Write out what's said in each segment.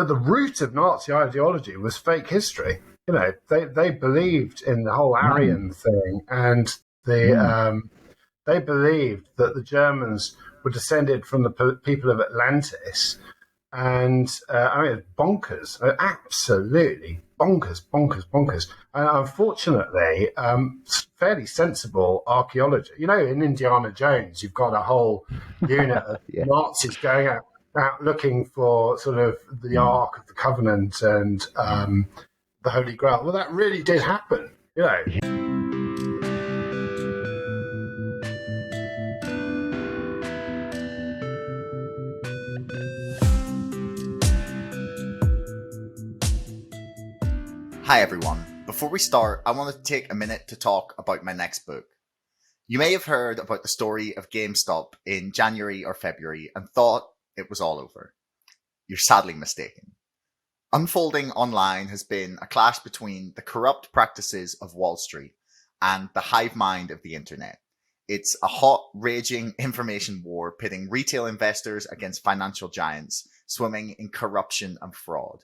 at the root of Nazi ideology was fake history. You know, they believed in the whole Aryan thing, and they believed that the Germans were descended from the people of Atlantis. And I mean, it's bonkers, absolutely bonkers. And unfortunately, fairly sensible archaeology. You know, in Indiana Jones, you've got a whole unit of Nazis going out looking for sort of the Ark of the Covenant and the Holy Grail. Well, that really did happen, you know. Hi everyone. Before we start, I want to take a minute to talk about my next book. You may have heard about the story of GameStop in January or February and thought it was all over. You're sadly mistaken. Unfolding online has been a clash between the corrupt practices of Wall Street and the hive mind of the internet. It's a hot, raging information war pitting retail investors against financial giants swimming in corruption and fraud.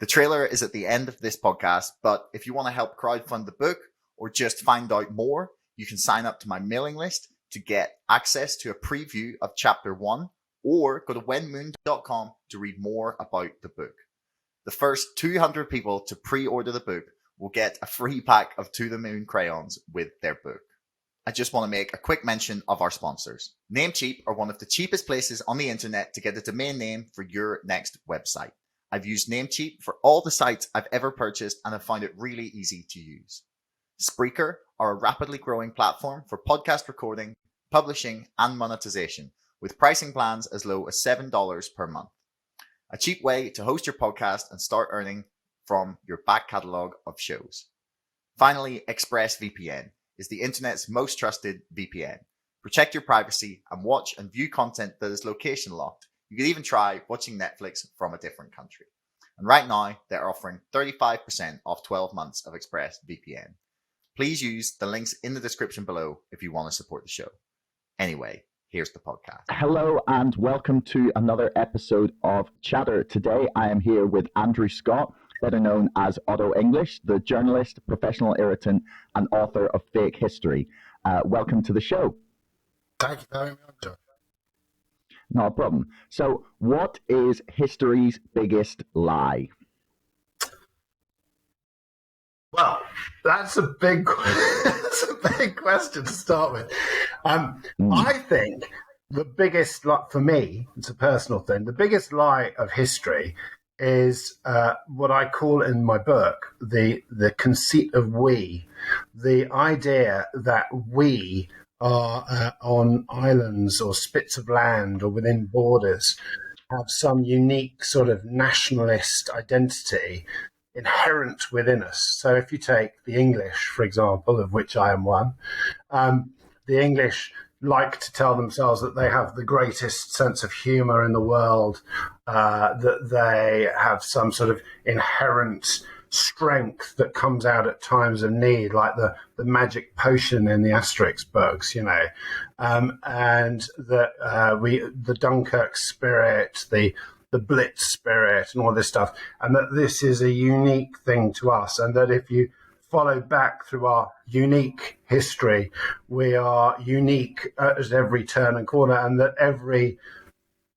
The trailer is at the end of this podcast, but if you want to help crowdfund the book or just find out more, you can sign up to my mailing list to get access to a preview of chapter 1 or go to whenmoon.com to read more about the book. The first 200 people to pre-order the book will get a free pack of To the Moon crayons with their book. I just want to make a quick mention of our sponsors. Namecheap are one of the cheapest places on the internet to get a domain name for your next website. I've used Namecheap for all the sites I've ever purchased and have found it really easy to use. Spreaker are a rapidly growing platform for podcast recording, publishing, and monetization, with pricing plans as low as $7 per month. A cheap way to host your podcast and start earning from your back catalogue of shows. Finally, ExpressVPN is the internet's most trusted VPN. Protect your privacy and watch and view content that is location locked. You could even try watching Netflix from a different country. And right now, they're offering 35% off 12 months of ExpressVPN. Please use the links in the description below if you want to support the show. Anyway, here's the podcast. Hello and welcome to another episode of Chatter. Today I am here with Andrew Scott, better known as Otto English, the journalist, professional irritant, and author of Fake History. Welcome to the show. Thank you for having me on, John. No problem. So, what is history's biggest lie? Well, that's a big question to start with. I think the biggest lie, for me, it's a personal thing, the biggest lie of history is what I call in my book the conceit of we, the idea that we are on islands or spits of land or within borders have some unique sort of nationalist identity inherent within us. So if you take the English, for example, of which I am one, the English like to tell themselves that they have the greatest sense of humour in the world, that they have some sort of inherent strength that comes out at times of need, like the magic potion in the Asterix books, you know, and that the Dunkirk spirit, the Blitz spirit, and all this stuff, and that this is a unique thing to us, and that if you follow back through our unique history, we are unique at every turn and corner, and that every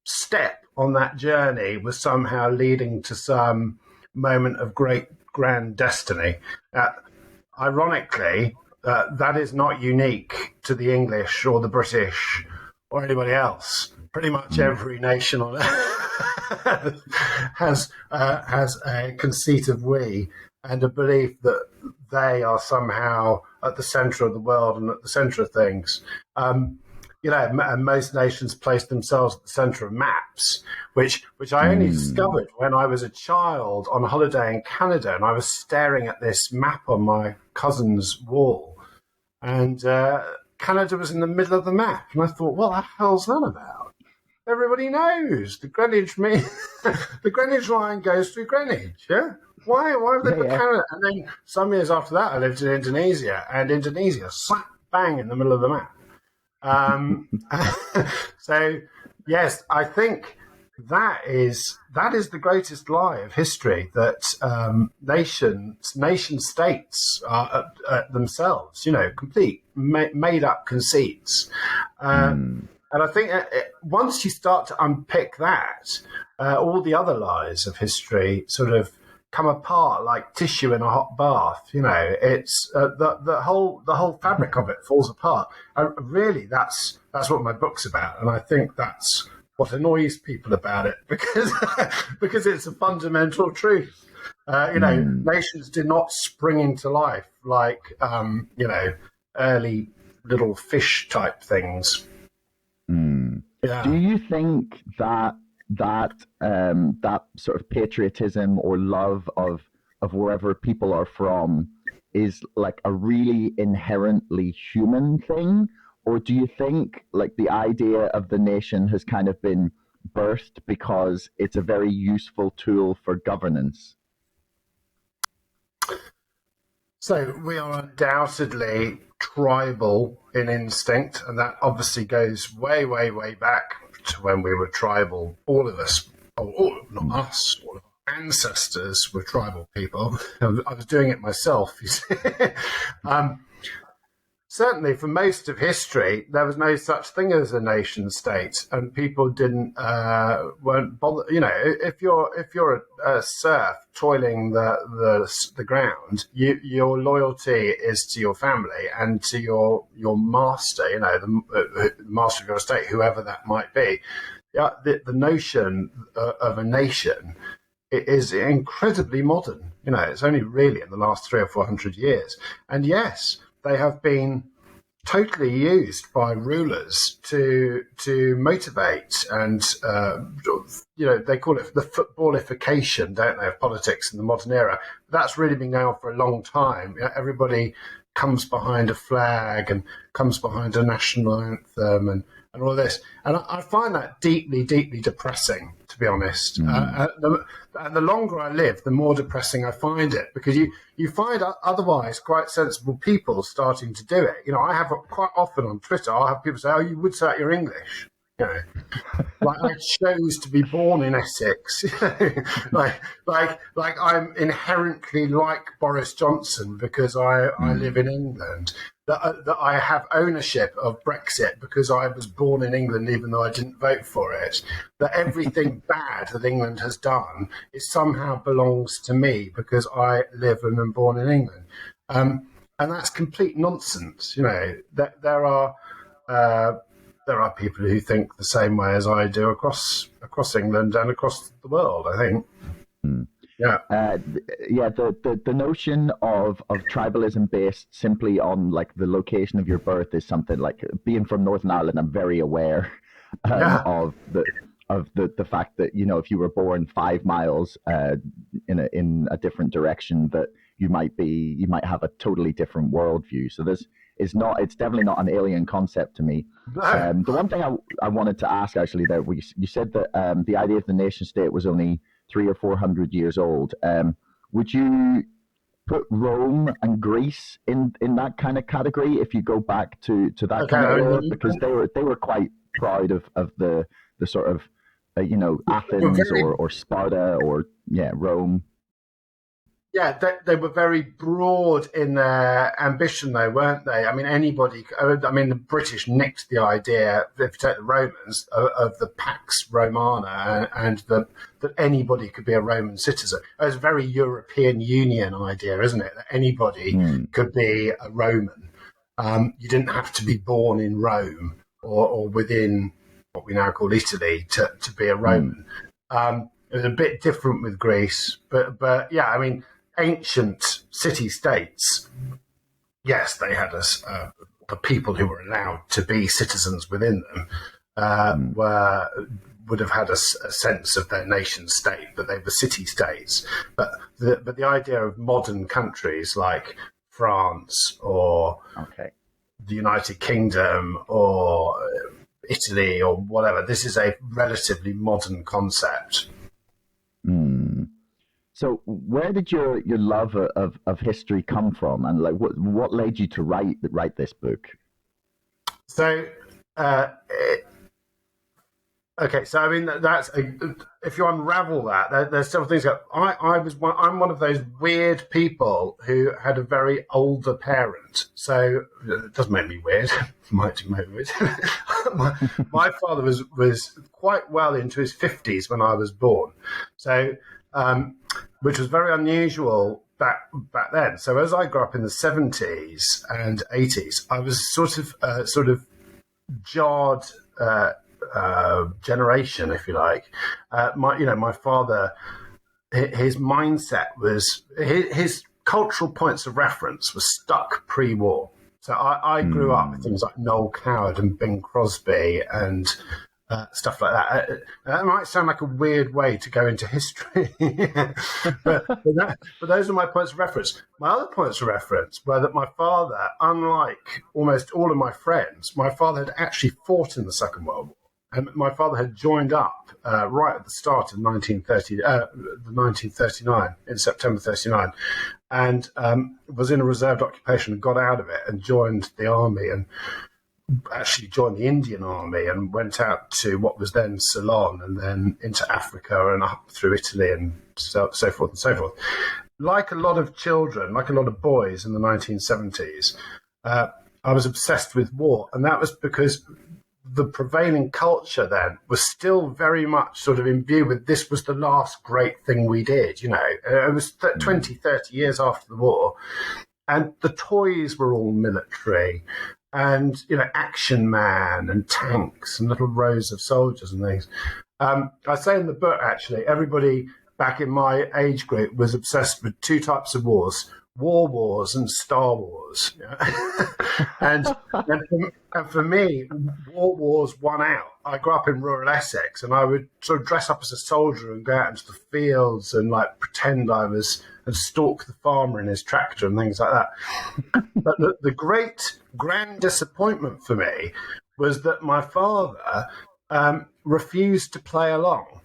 step on that journey was somehow leading to some moment of great grand destiny. Ironically, that is not unique to the English or the British or anybody else. Pretty much every nation on earth has a conceit of we and a belief that they are somehow at the centre of the world and at the centre of things. You know, and most nations place themselves at the centre of maps, which I only discovered when I was a child on holiday in Canada, and I was staring at this map on my cousin's wall, and Canada was in the middle of the map, and I thought, what the hell's that about? Everybody knows the Greenwich the Greenwich line goes through Greenwich, yeah? Why have they put Canada? And then some years after that, I lived in Indonesia, and Indonesia slap bang in the middle of the map. So yes, I think that is the greatest lie of history, that nation states are themselves, complete made up conceits. And I think once you start to unpick that, all the other lies of history sort of come apart like tissue in a hot bath. It's the whole fabric of it falls apart. Really, that's what my book's about, and I think that's what annoys people about it, because because it's a fundamental truth. Nations did not spring into life like early little fish type things. Yeah. Do you think that sort of patriotism or love of wherever people are from is like a really inherently human thing? Or do you think like the idea of the nation has kind of been birthed because it's a very useful tool for governance? So we are undoubtedly tribal in instinct, and that obviously goes way, way, way back to when we were tribal. All of us, not us, all of our ancestors were tribal people. I was doing it myself, you see. Certainly, for most of history, there was no such thing as a nation state, and people weren't bothered. If you're a serf toiling the ground, your loyalty is to your family and to your master. The master of your estate, whoever that might be. The notion of a nation is incredibly modern. It's only really in the last 300 or 400 years, and yes, they have been totally used by rulers to motivate and they call it the footballification, don't they, of politics in the modern era. That's really been going on for a long time. Everybody comes behind a flag and comes behind a national anthem and all this. And I find that deeply, deeply depressing, to be honest. And the longer I live, the more depressing I find it, because you find otherwise quite sensible people starting to do it. I have quite often on Twitter, I'll have people say, "Oh, you would say that you're English." Like I chose to be born in Essex, like I'm inherently like Boris Johnson because I live in England. That I have ownership of Brexit because I was born in England, even though I didn't vote for it. That everything bad that England has done somehow belongs to me because I live and am born in England, and that's complete nonsense. That there are people who think the same way as I do across England and across the world, I think. Yeah. The notion of tribalism based simply on like the location of your birth is something like, being from Northern Ireland, I'm very aware of the fact that, if you were born 5 miles in a different direction, that you might have a totally different worldview. So it's definitely not an alien concept to me. The one thing I wanted to ask, actually, that you said that the idea of the nation state was only 300 or 400 years old. Would you put Rome and Greece in that kind of category if you go back to that kind of era? Because they were quite proud of the sort of Athens or Sparta or Rome. Yeah, they were very broad in their ambition, though, weren't they? I mean, the British nicked the idea, if you take the Romans, of the Pax Romana, and that anybody could be a Roman citizen. It was a very European Union idea, isn't it? That anybody could be a Roman. You didn't have to be born in Rome or within what we now call Italy to be a Roman. It was a bit different with Greece, but yeah, I mean, ancient city-states, yes, they had the people who were allowed to be citizens within them would have had a sense of their nation-state, that they were city-states. But the idea of modern countries like France or the United Kingdom or Italy or whatever, this is a relatively modern concept. So where did your love of history come from, and like what led you to write this book? So Okay, so I mean if you unravel that, there's several things. I'm one of those weird people who had a very older parent, so it doesn't make me weird. Might make me weird. my father was quite well into his 50s when I was born, so which was very unusual back then. So as I grew up in the 70s and 80s, I was sort of jarred. Generation, if you like. My father, his mindset was his cultural points of reference was stuck pre-war. So I grew up with things like Noel Coward and Bing Crosby and stuff like that. That might sound like a weird way to go into history, but those are my points of reference. My other points of reference were that my father, unlike almost all of my friends, my father had actually fought in the Second World War. And my father had joined up right at the start of 1939, in September 39, and was in a reserved occupation and got out of it and joined the army and actually joined the Indian Army and went out to what was then Ceylon and then into Africa and up through Italy and so forth and so forth. Like a lot of children, like a lot of boys in the 1970s, I was obsessed with war, and that was because the prevailing culture then was still very much sort of imbued with this was the last great thing we did, It was 20, 30 years after the war, and the toys were all military and, Action Man and tanks and little rows of soldiers and things. I say in the book, actually, everybody back in my age group was obsessed with two types of wars: War Wars and Star Wars. and for me, War Wars won out. I grew up in rural Essex, and I would sort of dress up as a soldier and go out into the fields and pretend I was and stalk the farmer in his tractor and things like that. But the great grand disappointment for me was that my father refused to play along.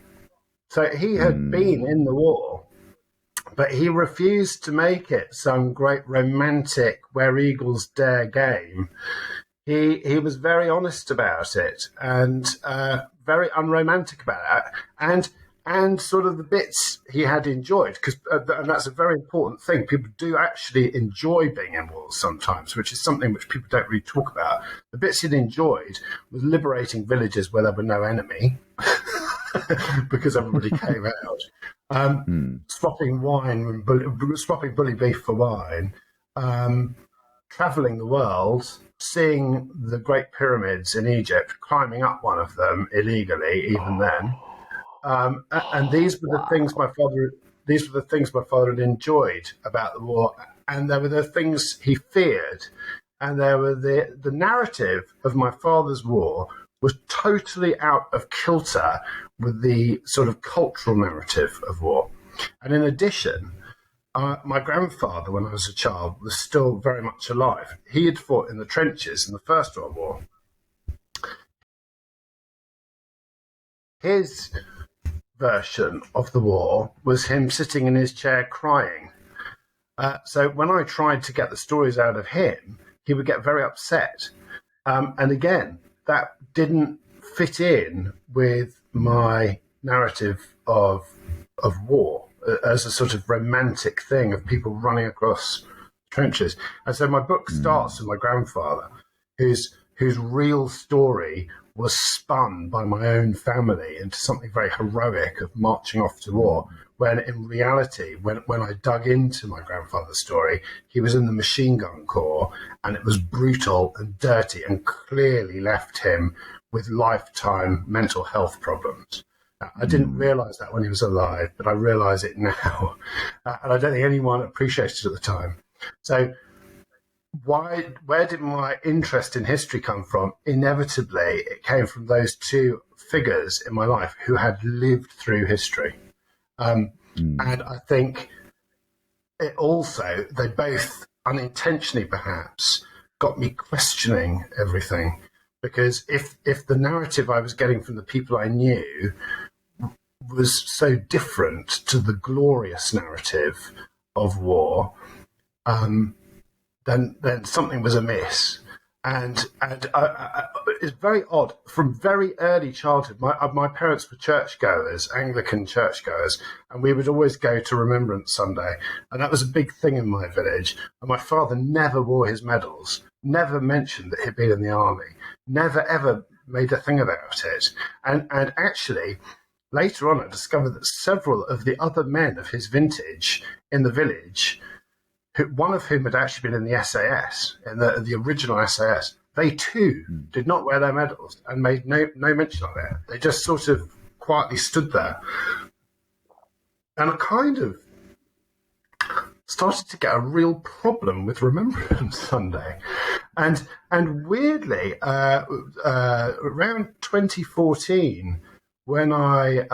So he had been in the war, but he refused to make it some great romantic where eagles dare game. He was very honest about it and very unromantic about it, and sort of the bits he had enjoyed, and that's a very important thing. People do actually enjoy being in wars sometimes, which is something which people don't really talk about. The bits he'd enjoyed was liberating villages where there were no enemy, because everybody came out. Swapping swapping bully beef for wine, travelling the world, seeing the Great Pyramids in Egypt, climbing up one of them illegally, even then. And these were the things my father had enjoyed about the war, and there were the things he feared, and there were the narrative of my father's war was totally out of kilter with the sort of cultural narrative of war. And in addition, my grandfather, when I was a child, was still very much alive. He had fought in the trenches in the First World War. His version of the war was him sitting in his chair crying. So when I tried to get the stories out of him, he would get very upset. And again, that didn't fit in with my narrative of war as a sort of romantic thing of people running across trenches. And so my book starts with my grandfather, whose real story was spun by my own family into something very heroic of marching off to war, when in reality, when I dug into my grandfather's story, he was in the machine gun corps, and it was brutal and dirty and clearly left him with lifetime mental health problems. I didn't realise that when he was alive, but I realise it now. And I don't think anyone appreciated it at the time. So where did my interest in history come from? Inevitably, it came from those two figures in my life who had lived through history. And I think it also, they both unintentionally perhaps got me questioning everything, because if the narrative I was getting from the people I knew was so different to the glorious narrative of war, then something was amiss. it's very odd. From very early childhood, my parents were churchgoers, Anglican churchgoers, and we would always go to Remembrance Sunday, and that was a big thing in my village. And my father never wore his medals, never mentioned that he'd been in the army, never ever made a thing about it. And actually, later on, I discovered that several of the other men of his vintage in the village, one of whom had actually been in the SAS, in the original SAS, they too did not wear their medals and made no mention of it. They just sort of quietly stood there. And I kind of started to get a real problem with Remembrance Sunday. And weirdly, around 2014, when I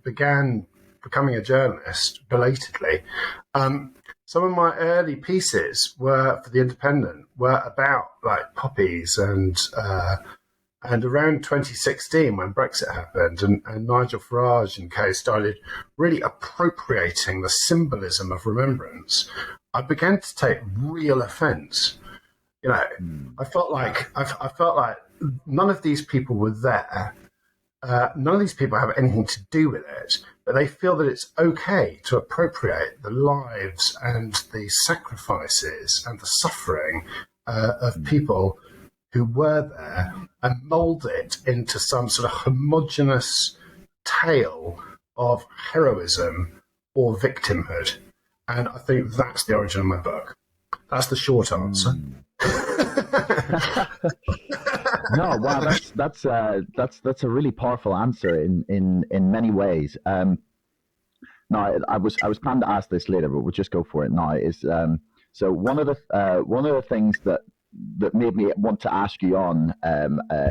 began becoming a journalist, belatedly, some of my early pieces for The Independent were about like poppies and around 2016 when Brexit happened and Nigel Farage and co started really appropriating the symbolism of remembrance, I began to take real offence. You know, I felt like none of these people were there. None of these people have anything to do with it, but they feel that it's okay to appropriate the lives and the sacrifices and the suffering of people who were there and mould it into some sort of homogenous tale of heroism or victimhood. And I think that's the origin of my book. That's the short answer. No, wow, that's a really powerful answer in many ways. No, I was planning to ask this later, but we'll just go for it now. Is so one of the things that made me want to ask you on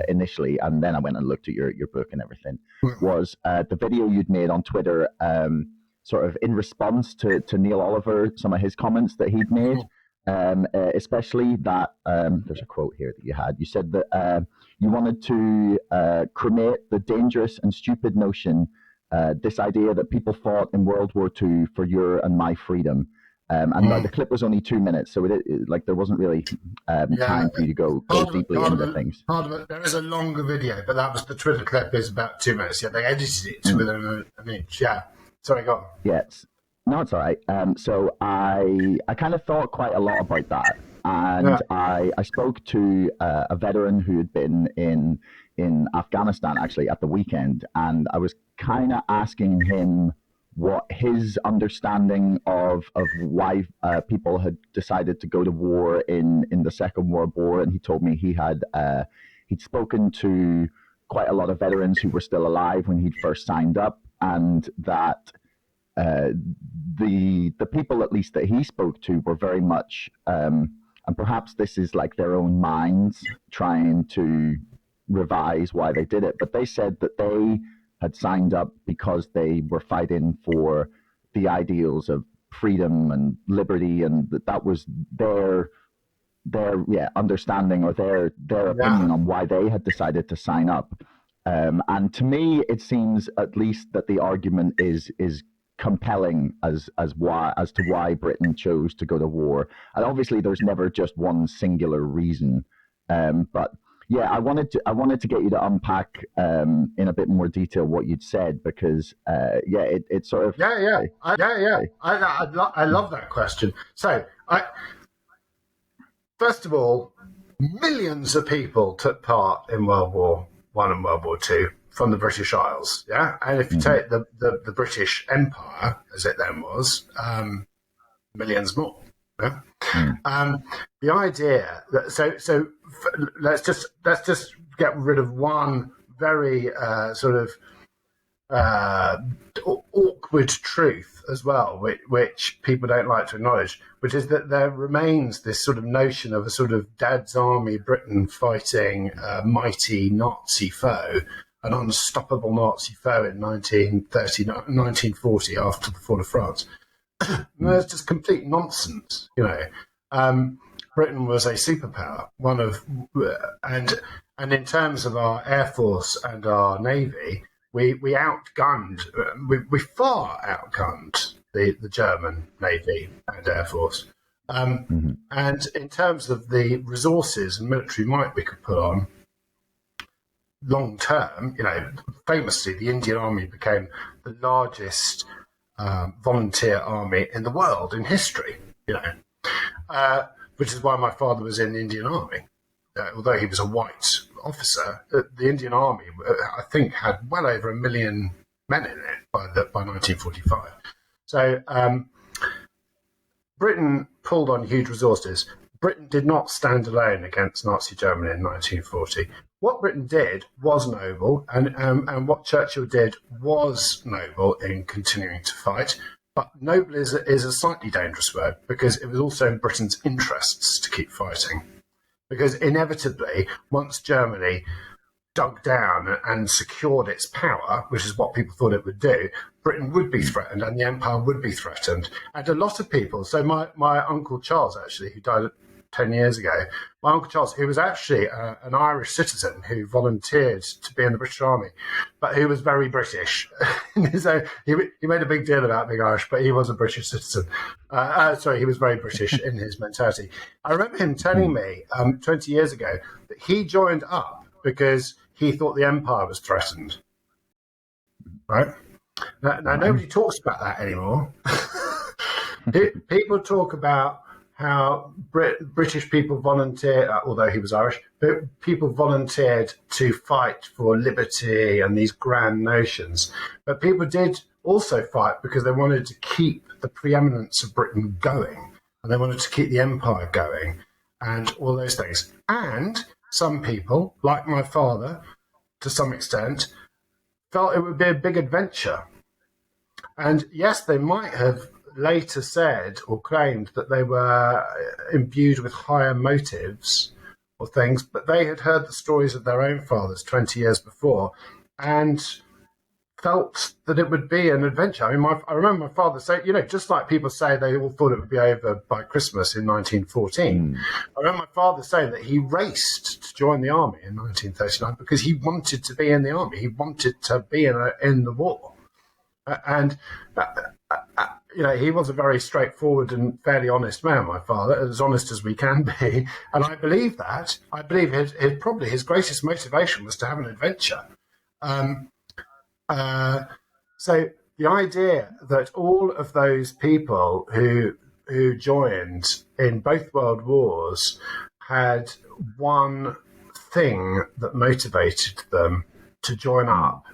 initially, and then I went and looked at your book and everything, was the video you'd made on Twitter, sort of in response to Neil Oliver, some of his comments that he'd made. Especially that there's a quote here that you had. You said that you wanted to cremate the dangerous and stupid notion, this idea that people fought in World War II for your and my freedom. And the clip was only 2 minutes, so there wasn't really time for you to go deeply into things. Part of it, there is a longer video, but that was the Twitter clip is about 2 minutes. Yeah, they edited it within an inch. Yeah, sorry, go on. Yes. No, it's all right. So I kind of thought quite a lot about that, and I spoke to a veteran who had been in Afghanistan actually at the weekend, and I was kind of asking him what his understanding of why people had decided to go to war in the Second World War, and he told me he'd spoken to quite a lot of veterans who were still alive when he'd first signed up, and that the people at least that he spoke to were very much, and perhaps this is like their own minds trying to revise why they did it, but they said that they had signed up because they were fighting for the ideals of freedom and liberty, and that was their understanding or their opinion on why they had decided to sign up. And to me, it seems at least that the argument is compelling as to why Britain chose to go to war. And obviously, there's never just one singular reason. But yeah, I wanted to get you to unpack in a bit more detail what you'd said, because it sort of I love that question. So first of all, millions of people took part in World War I and World War II from the British Isles, yeah? And if you take the British Empire, as it then was, millions more, yeah? The idea that, let's just get rid of one very sort of awkward truth as well, which people don't like to acknowledge, which is that there remains this sort of notion of a sort of Dad's Army Britain fighting a mighty Nazi foe, an unstoppable Nazi foe in 1940 after the fall of France. That's just complete nonsense, you know. Britain was a superpower, and in terms of our Air Force and our Navy, we far outgunned the German Navy and Air Force. And in terms of the resources and military might we could put on, long term, famously, the Indian Army became the largest volunteer army in the world in history, which is why my father was in the Indian Army. Although he was a white officer, the Indian Army, I think, had well over 1 million men in it by 1945. So Britain pulled on huge resources. Britain did not stand alone against Nazi Germany in 1940. What Britain did was noble, and what Churchill did was noble in continuing to fight. But noble is a slightly dangerous word, because it was also in Britain's interests to keep fighting. Because inevitably, once Germany dug down and secured its power, which is what people thought it would do, Britain would be threatened and the empire would be threatened. And a lot of people, so my Uncle Charles, actually, who died 10 years ago, my Uncle Charles, who was actually an Irish citizen who volunteered to be in the British Army, but who was very British. So he made a big deal about being Irish, but he was a British citizen. He was very British in his mentality. I remember him telling me 20 years ago that he joined up because he thought the empire was threatened. Right? Now nobody talks about that anymore. People talk about how British people volunteered, although he was Irish, but people volunteered to fight for liberty and these grand notions. But people did also fight because they wanted to keep the preeminence of Britain going, and they wanted to keep the empire going, and all those things. And some people, like my father, to some extent, felt it would be a big adventure. And yes, they might have later said or claimed that they were imbued with higher motives or things, but they had heard the stories of their own fathers 20 years before and felt that it would be an adventure. I mean, I remember my father saying, just like people say they all thought it would be over by Christmas in 1914, I remember my father saying that he raced to join the army in 1939 because he wanted to be in the army. He wanted to be in the war. And he was a very straightforward and fairly honest man, my father, as honest as we can be. And I believe that. I believe probably his greatest motivation was to have an adventure. So the idea that all of those people who joined in both world wars had one thing that motivated them to join up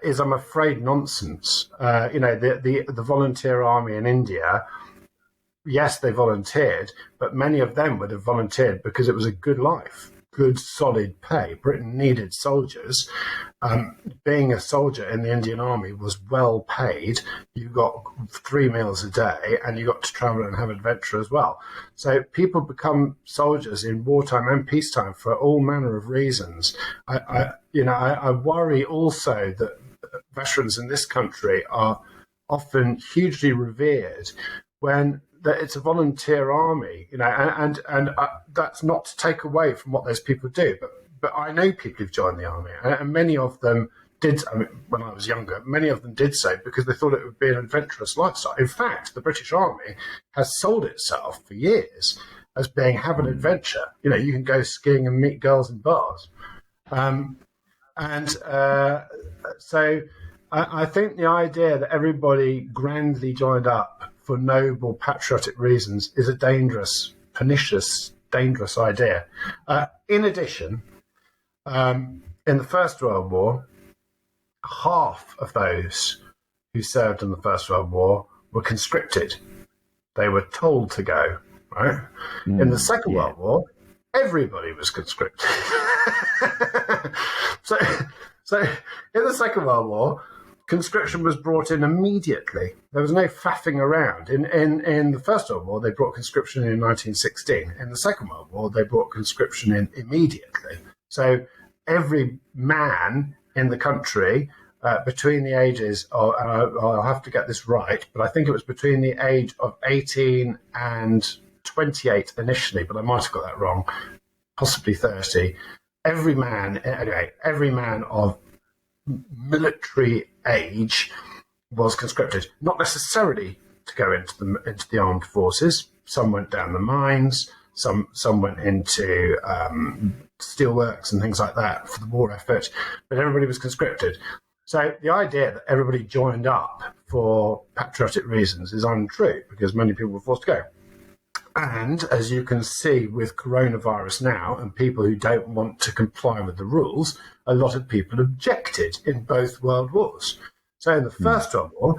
is, I'm afraid, nonsense. The volunteer army in India, yes, they volunteered, but many of them would have volunteered because it was a good life, good, solid pay. Britain needed soldiers. Being a soldier in the Indian Army was well paid. You got 3 meals a day and you got to travel and have adventure as well. So people become soldiers in wartime and peacetime for all manner of reasons. I worry also that veterans in this country are often hugely revered when it's a volunteer army, and that's not to take away from what those people do, but I know people who've joined the army, and many of them did. I mean, when I was younger, many of them did so because they thought it would be an adventurous lifestyle. In fact, the British Army has sold itself for years as being have an adventure. You can go skiing and meet girls in bars, so I think the idea that everybody grandly joined up for noble patriotic reasons is a dangerous, pernicious, dangerous idea. In addition, in the First World War, half of those who served in the First World War were conscripted. They were told to go, right? In the Second World War, everybody was conscripted. So in the Second World War, conscription was brought in immediately. There was no faffing around. In the First World War, they brought conscription in 1916. In the Second World War, they brought conscription in immediately. So every man in the country between the ages of, and I'll have to get this right, but I think it was between the age of 18 and 28 initially, but I might have got that wrong, possibly 30. Every man of military age was conscripted, not necessarily to go into the armed forces. some went down the mines, some went into steelworks and things like that for the war effort, but everybody was conscripted. So the idea that everybody joined up for patriotic reasons is untrue, because many people were forced to go. And as you can see with coronavirus now and people who don't want to comply with the rules, a lot of people objected in both world wars. So in the First World War,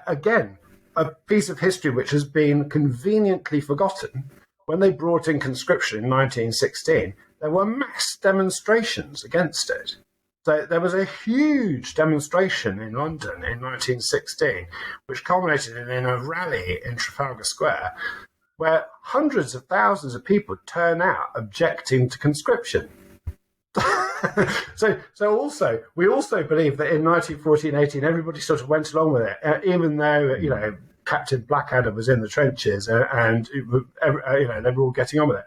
again, a piece of history which has been conveniently forgotten, when they brought in conscription in 1916, there were mass demonstrations against it. So there was a huge demonstration in London in 1916, which culminated in a rally in Trafalgar Square, where hundreds of thousands of people turn out objecting to conscription. So we also believe that in 1914-18 everybody sort of went along with it, even though Captain Blackadder was in the trenches and they were all getting on with it.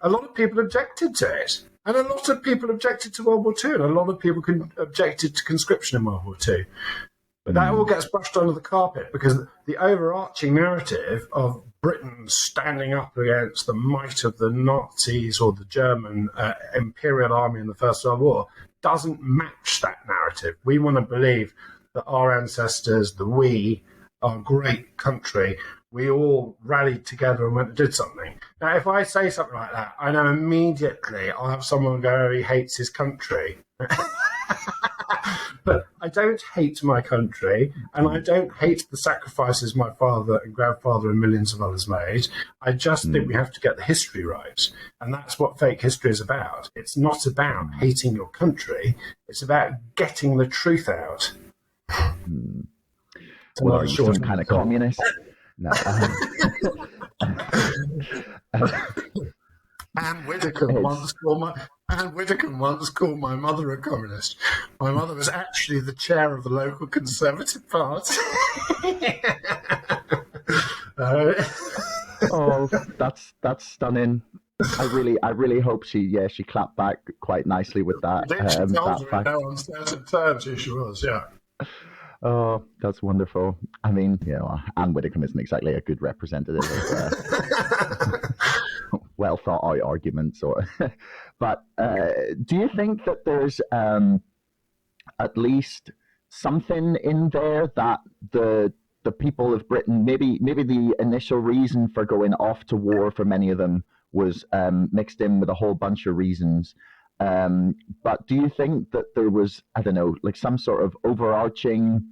A lot of people objected to it, and a lot of people objected to World War II, and a lot of people objected to conscription in World War II. But that all gets brushed under the carpet, because the overarching narrative of Britain standing up against the might of the Nazis or the German Imperial Army in the First World War doesn't match that narrative. We want to believe that our ancestors, our great country, we all rallied together and went and did something. Now, if I say something like that, I know immediately I'll have someone go, he hates his country. But I don't hate my country, and I don't hate the sacrifices my father and grandfather and millions of others made. I just think we have to get the history right. And that's what fake history is about. It's not about hating your country. It's about getting the truth out. Well, are you some kind of communist? No. Anne Widdecombe once called my mother a communist. My mother was actually the chair of the local Conservative Party. Oh, that's stunning. I really hope she clapped back quite nicely with that. She told her on certain terms who she was, yeah. Oh, that's wonderful. I mean, Anne Widdecombe isn't exactly a good representative of well thought out arguments, but do you think that there's at least something in there that the people of Britain, maybe the initial reason for going off to war for many of them was mixed in with a whole bunch of reasons. But do you think that there was, I don't know, like some sort of overarching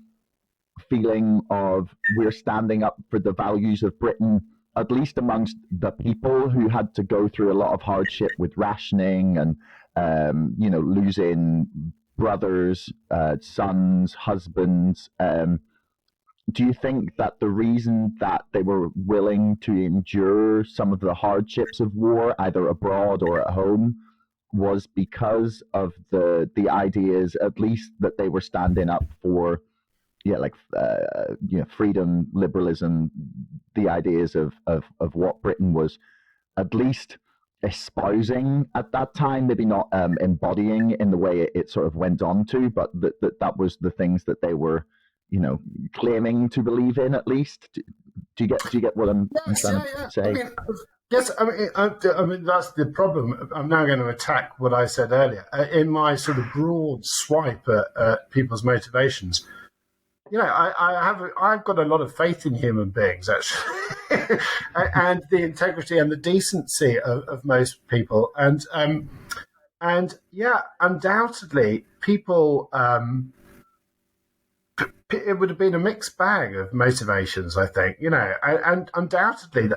feeling of we're standing up for the values of Britain, at least amongst the people who had to go through a lot of hardship with rationing and, losing brothers, sons, husbands. Do you think that the reason that they were willing to endure some of the hardships of war, either abroad or at home, was because of the ideas, at least that they were standing up for, freedom, liberalism, the ideas of what Britain was at least espousing at that time, maybe not embodying in the way it sort of went on to, but that was the things that they were, claiming to believe in, at least. Do you get what I'm trying to say? Yes, I mean that's the problem. I'm now going to attack what I said earlier in my sort of broad swipe at people's motivations. I've got a lot of faith in human beings, actually, and the integrity and the decency of most people, and undoubtedly, people. It would have been a mixed bag of motivations, I think. And undoubtedly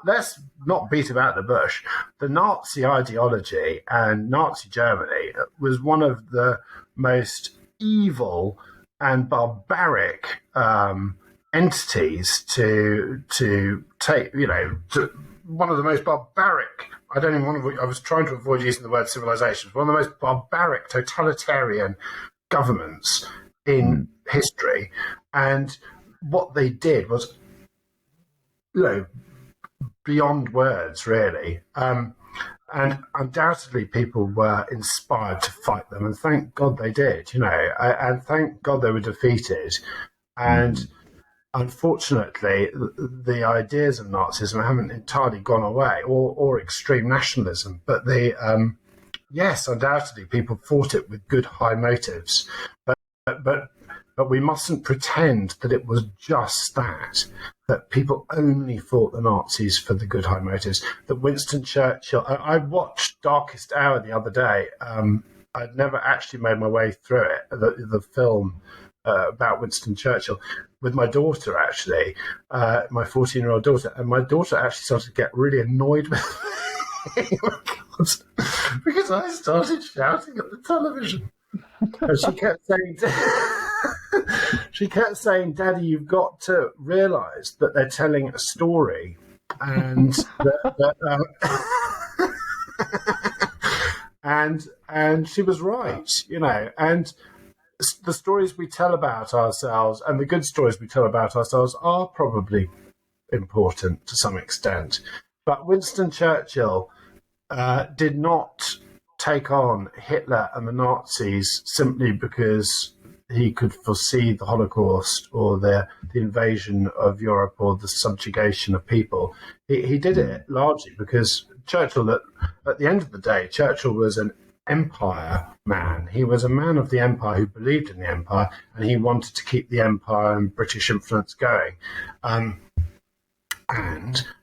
let's not beat about the bush. The Nazi ideology and Nazi Germany was one of the most evil and barbaric entities to take, one of the most barbaric. I was trying to avoid using the word civilization. One of the most barbaric totalitarian governments in history. And what they did was, beyond words, really. And undoubtedly people were inspired to fight them, and thank God they did, and thank God they were defeated. And unfortunately, the ideas of Nazism haven't entirely gone away, or extreme nationalism. But yes, undoubtedly, people fought it with good high motives. But we mustn't pretend that it was just that people only fought the Nazis for the good high motives. That Winston Churchill, I watched Darkest Hour the other day. I'd never actually made my way through it, the film about Winston Churchill, with my daughter, actually, my 14-year-old daughter. And my daughter actually started to get really annoyed with me because I started shouting at the television. And she kept saying, Daddy, you've got to realise that they're telling a story, and and she was right, and the stories we tell about ourselves, and the good stories we tell about ourselves, are probably important to some extent. But Winston Churchill did not take on Hitler and the Nazis simply because he could foresee the Holocaust or the invasion of Europe or the subjugation of people. He did it largely because Churchill, at the end of the day, Churchill was an empire man. He was a man of the empire who believed in the empire, and he wanted to keep the empire and British influence going. And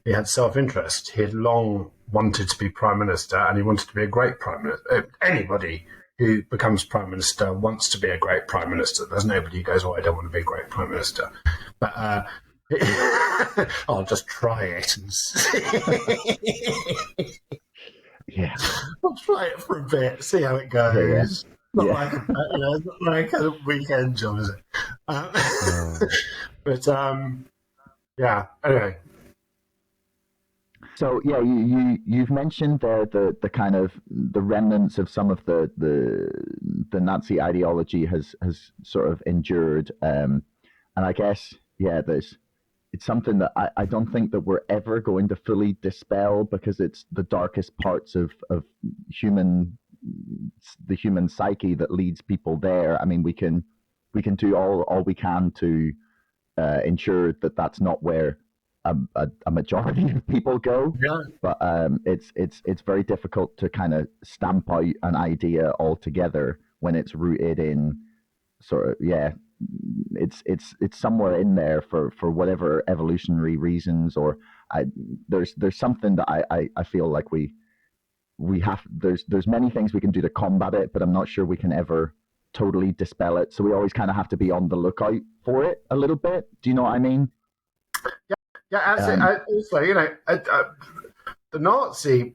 he had self-interest. He had long wanted to be prime minister, and he wanted to be a great prime minister. Anybody who becomes prime minister wants to be a great prime minister. There's nobody who goes, "Oh, I don't want to be a great prime minister." But I'll just try it and see. Yeah, I'll try it for a bit, see how it goes. Not like a weekend job, is it? But yeah. Anyway. So yeah, you've mentioned there the kind of the remnants of some of the Nazi ideology has sort of endured, and I guess it's something that I don't think that we're ever going to fully dispel, because it's the darkest parts of the human psyche that leads people there. I mean, we can do all we can to ensure that that's not where a majority of people go, but it's very difficult to kind of stamp out an idea altogether when it's rooted in sort of it's somewhere in there for whatever evolutionary reasons, or there's something that I feel like we have. There's many things we can do to combat it, but I'm not sure we can ever totally dispel it. So we always kind of have to be on the lookout for it a little bit. Do you know what I mean? Yeah, absolutely. Also, the Nazi,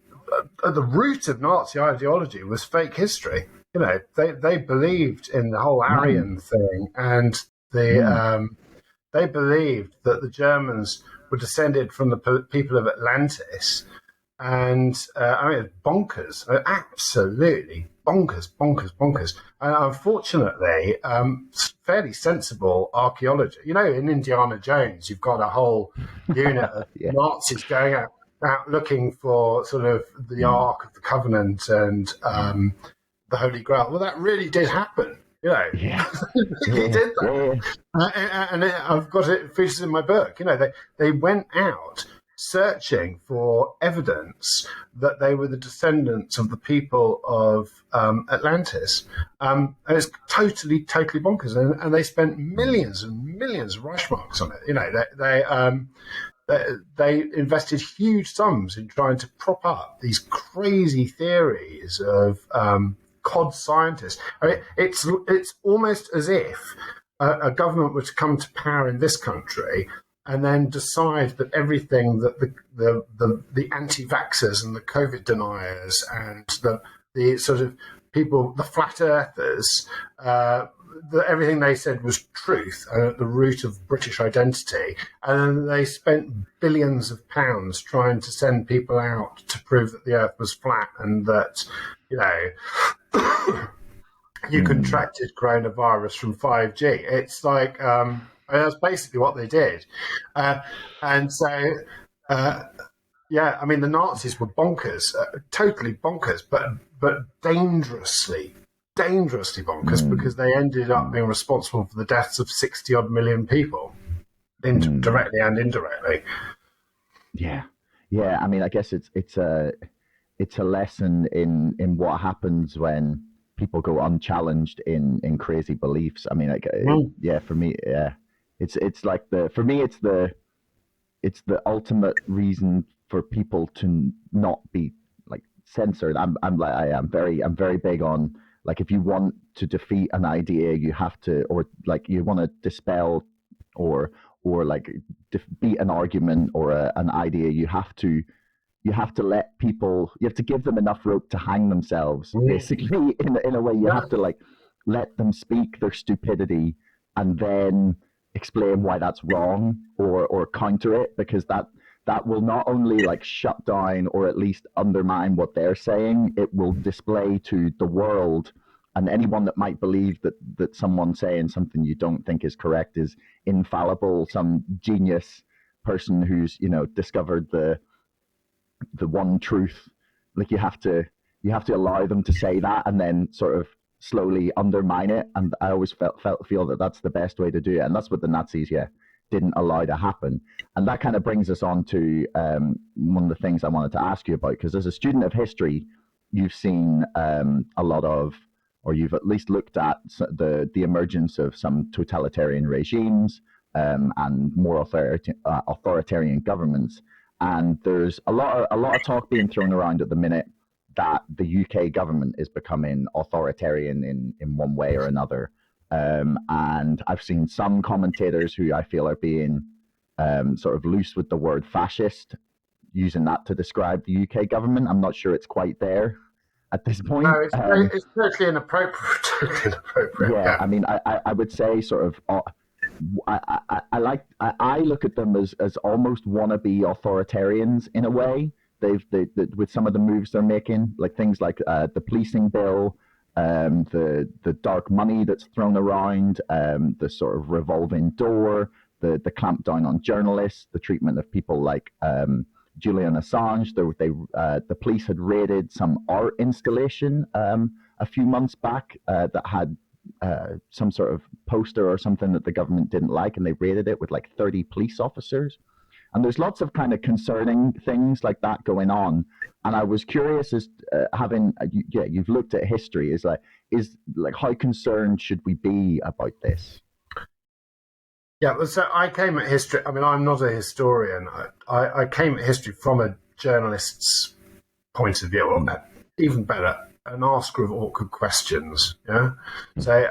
at the root of Nazi ideology was fake history. They believed in the whole Aryan thing, and they believed that the Germans were descended from the people of Atlantis. And I mean, it's bonkers, absolutely bonkers. And unfortunately, fairly sensible archaeology. In Indiana Jones, you've got a whole unit of Nazis going out looking for sort of the Ark of the Covenant and the Holy Grail. Well, that really did happen. He did that. And I've got it features in my book. They went out searching for evidence that they were the descendants of the people of Atlantis. And it's totally bonkers. And they spent millions and millions of Reichsmarks on it. They invested huge sums in trying to prop up these crazy theories of cod scientists. I mean, it's almost as if a government were to come to power in this country and then decide that everything that the anti-vaxxers and the COVID deniers and the sort of people, the flat earthers, everything they said was truth and at the root of British identity. And then they spent billions of pounds trying to send people out to prove that the earth was flat and that, you contracted coronavirus from 5G. It's like... that's basically what they did. And so, I mean, the Nazis were bonkers, totally bonkers, but dangerously bonkers, because they ended up being responsible for the deaths of 60-odd million people. directly and indirectly. Yeah, yeah. I mean, I guess it's a lesson in what happens when people go unchallenged in crazy beliefs. I mean, like, yeah, for me, yeah, it's like for me, it's the ultimate reason for people to not be like censored. I'm very big on, like, if you want to defeat an idea, you have to, or like you want to dispel or like beat an argument or an idea, you have to let people, you have to give them enough rope to hang themselves, basically. In a way, you have to, like, let them speak their stupidity and then explain why that's wrong, or counter it, because that will not only, like, shut down or at least undermine what they're saying, it will display to the world and anyone that might believe that someone saying something you don't think is correct is infallible, some genius person who's, discovered the one truth. Like, you have to allow them to say that and then sort of slowly undermine it. And I always feel that that's the best way to do it, and that's what the Nazis didn't allow to happen. And that kind of brings us on to one of the things I wanted to ask you about, because as a student of history, you've seen a lot of, or you've at least looked at the emergence of some totalitarian regimes and more authoritarian governments. And there's a lot of talk being thrown around at the minute that the UK government is becoming authoritarian in one way or another. And I've seen some commentators who I feel are being sort of loose with the word fascist, using that to describe the UK government. I'm not sure it's quite there at this point. No, it's totally inappropriate. Yeah, I mean, I would say sort of. I look at them as almost wannabe authoritarians in a way. They with some of the moves they're making, like things like the policing bill, the dark money that's thrown around, the sort of revolving door, the clampdown on journalists, the treatment of people like Julian Assange. The police had raided some art installation a few months back that had some sort of poster or something that the government didn't like, and they raided it with like 30 police officers. And there's lots of kind of concerning things like that going on. And I was curious, as you've looked at history, is how concerned should we be about this? Yeah, well, so I came at history. I mean, I'm not a historian. I came at history from a journalist's point of view, or even better, an asker of awkward questions. Yeah, so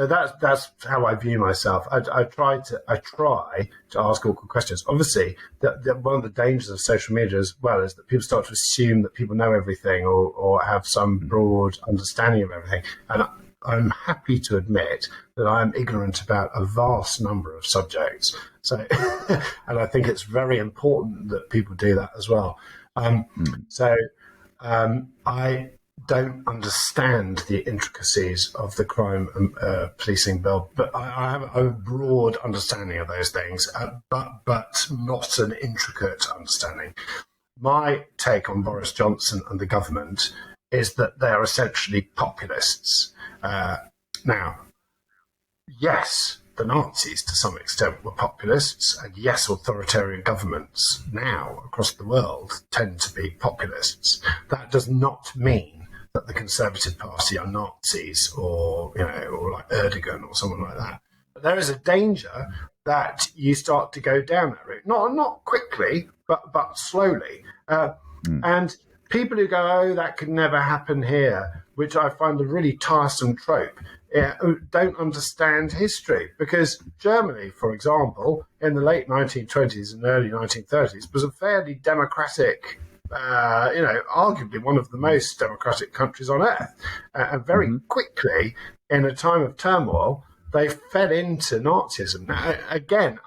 that's how I view myself. I try to ask awkward questions. Obviously, one of the dangers of social media as well is that people start to assume that people know everything or have some broad understanding of everything, and I'm happy to admit that I am ignorant about a vast number of subjects. So, and I think it's very important that people do that as well. I don't understand the intricacies of the crime policing bill, but I have a broad understanding of those things, but not an intricate understanding. My take on Boris Johnson and the government is that they are essentially populists. Now, yes, the Nazis to some extent were populists, and yes, authoritarian governments now across the world tend to be populists. That does not mean that the Conservative Party are Nazis or like Erdogan or someone like that. But there is a danger that you start to go down that route. Not quickly, but slowly. And people who go, oh, that could never happen here, which I find a really tiresome trope, don't understand history. Because Germany, for example, in the late 1920s and early 1930s, was a fairly democratic, arguably one of the most democratic countries on earth. And very quickly, in a time of turmoil, they fell into Nazism. Now, again,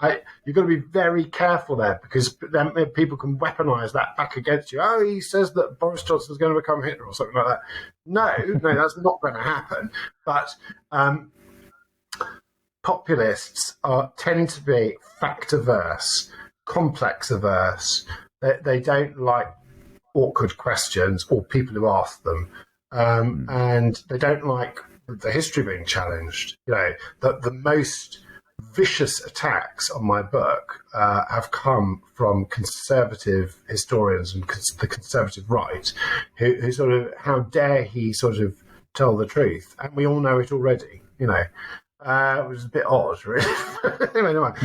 you've got to be very careful there, because then people can weaponize that back against you. Oh, he says that Boris Johnson is going to become Hitler or something like that. No, that's not going to happen. But populists tend to be fact-averse, complex-averse. They don't like awkward questions or people who ask them. And they don't like the history being challenged. The most vicious attacks on my book have come from conservative historians and the conservative right, who sort of, how dare he sort of tell the truth, and we all know it already. Which is a bit odd, really. Anyway, never mind.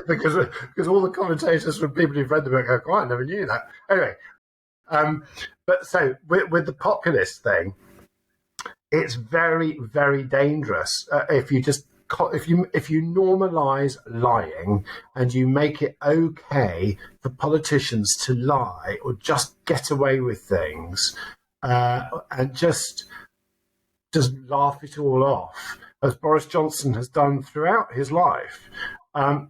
Because all the commentators from people who've read the book go, "Oh, I never knew that." Anyway, but so with the populist thing, it's very, very dangerous if you normalize lying and you make it okay for politicians to lie or just get away with things and just laugh it all off, as Boris Johnson has done throughout his life.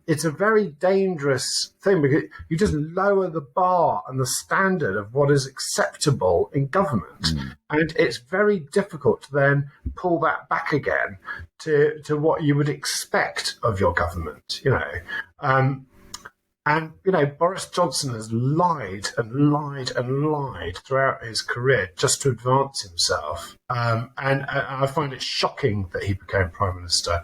It's a very dangerous thing because you just lower the bar and the standard of what is acceptable in government. And it's very difficult to then pull that back again to what you would expect of your government, And, Boris Johnson has lied and lied and lied throughout his career just to advance himself. And I find it shocking that he became Prime Minister.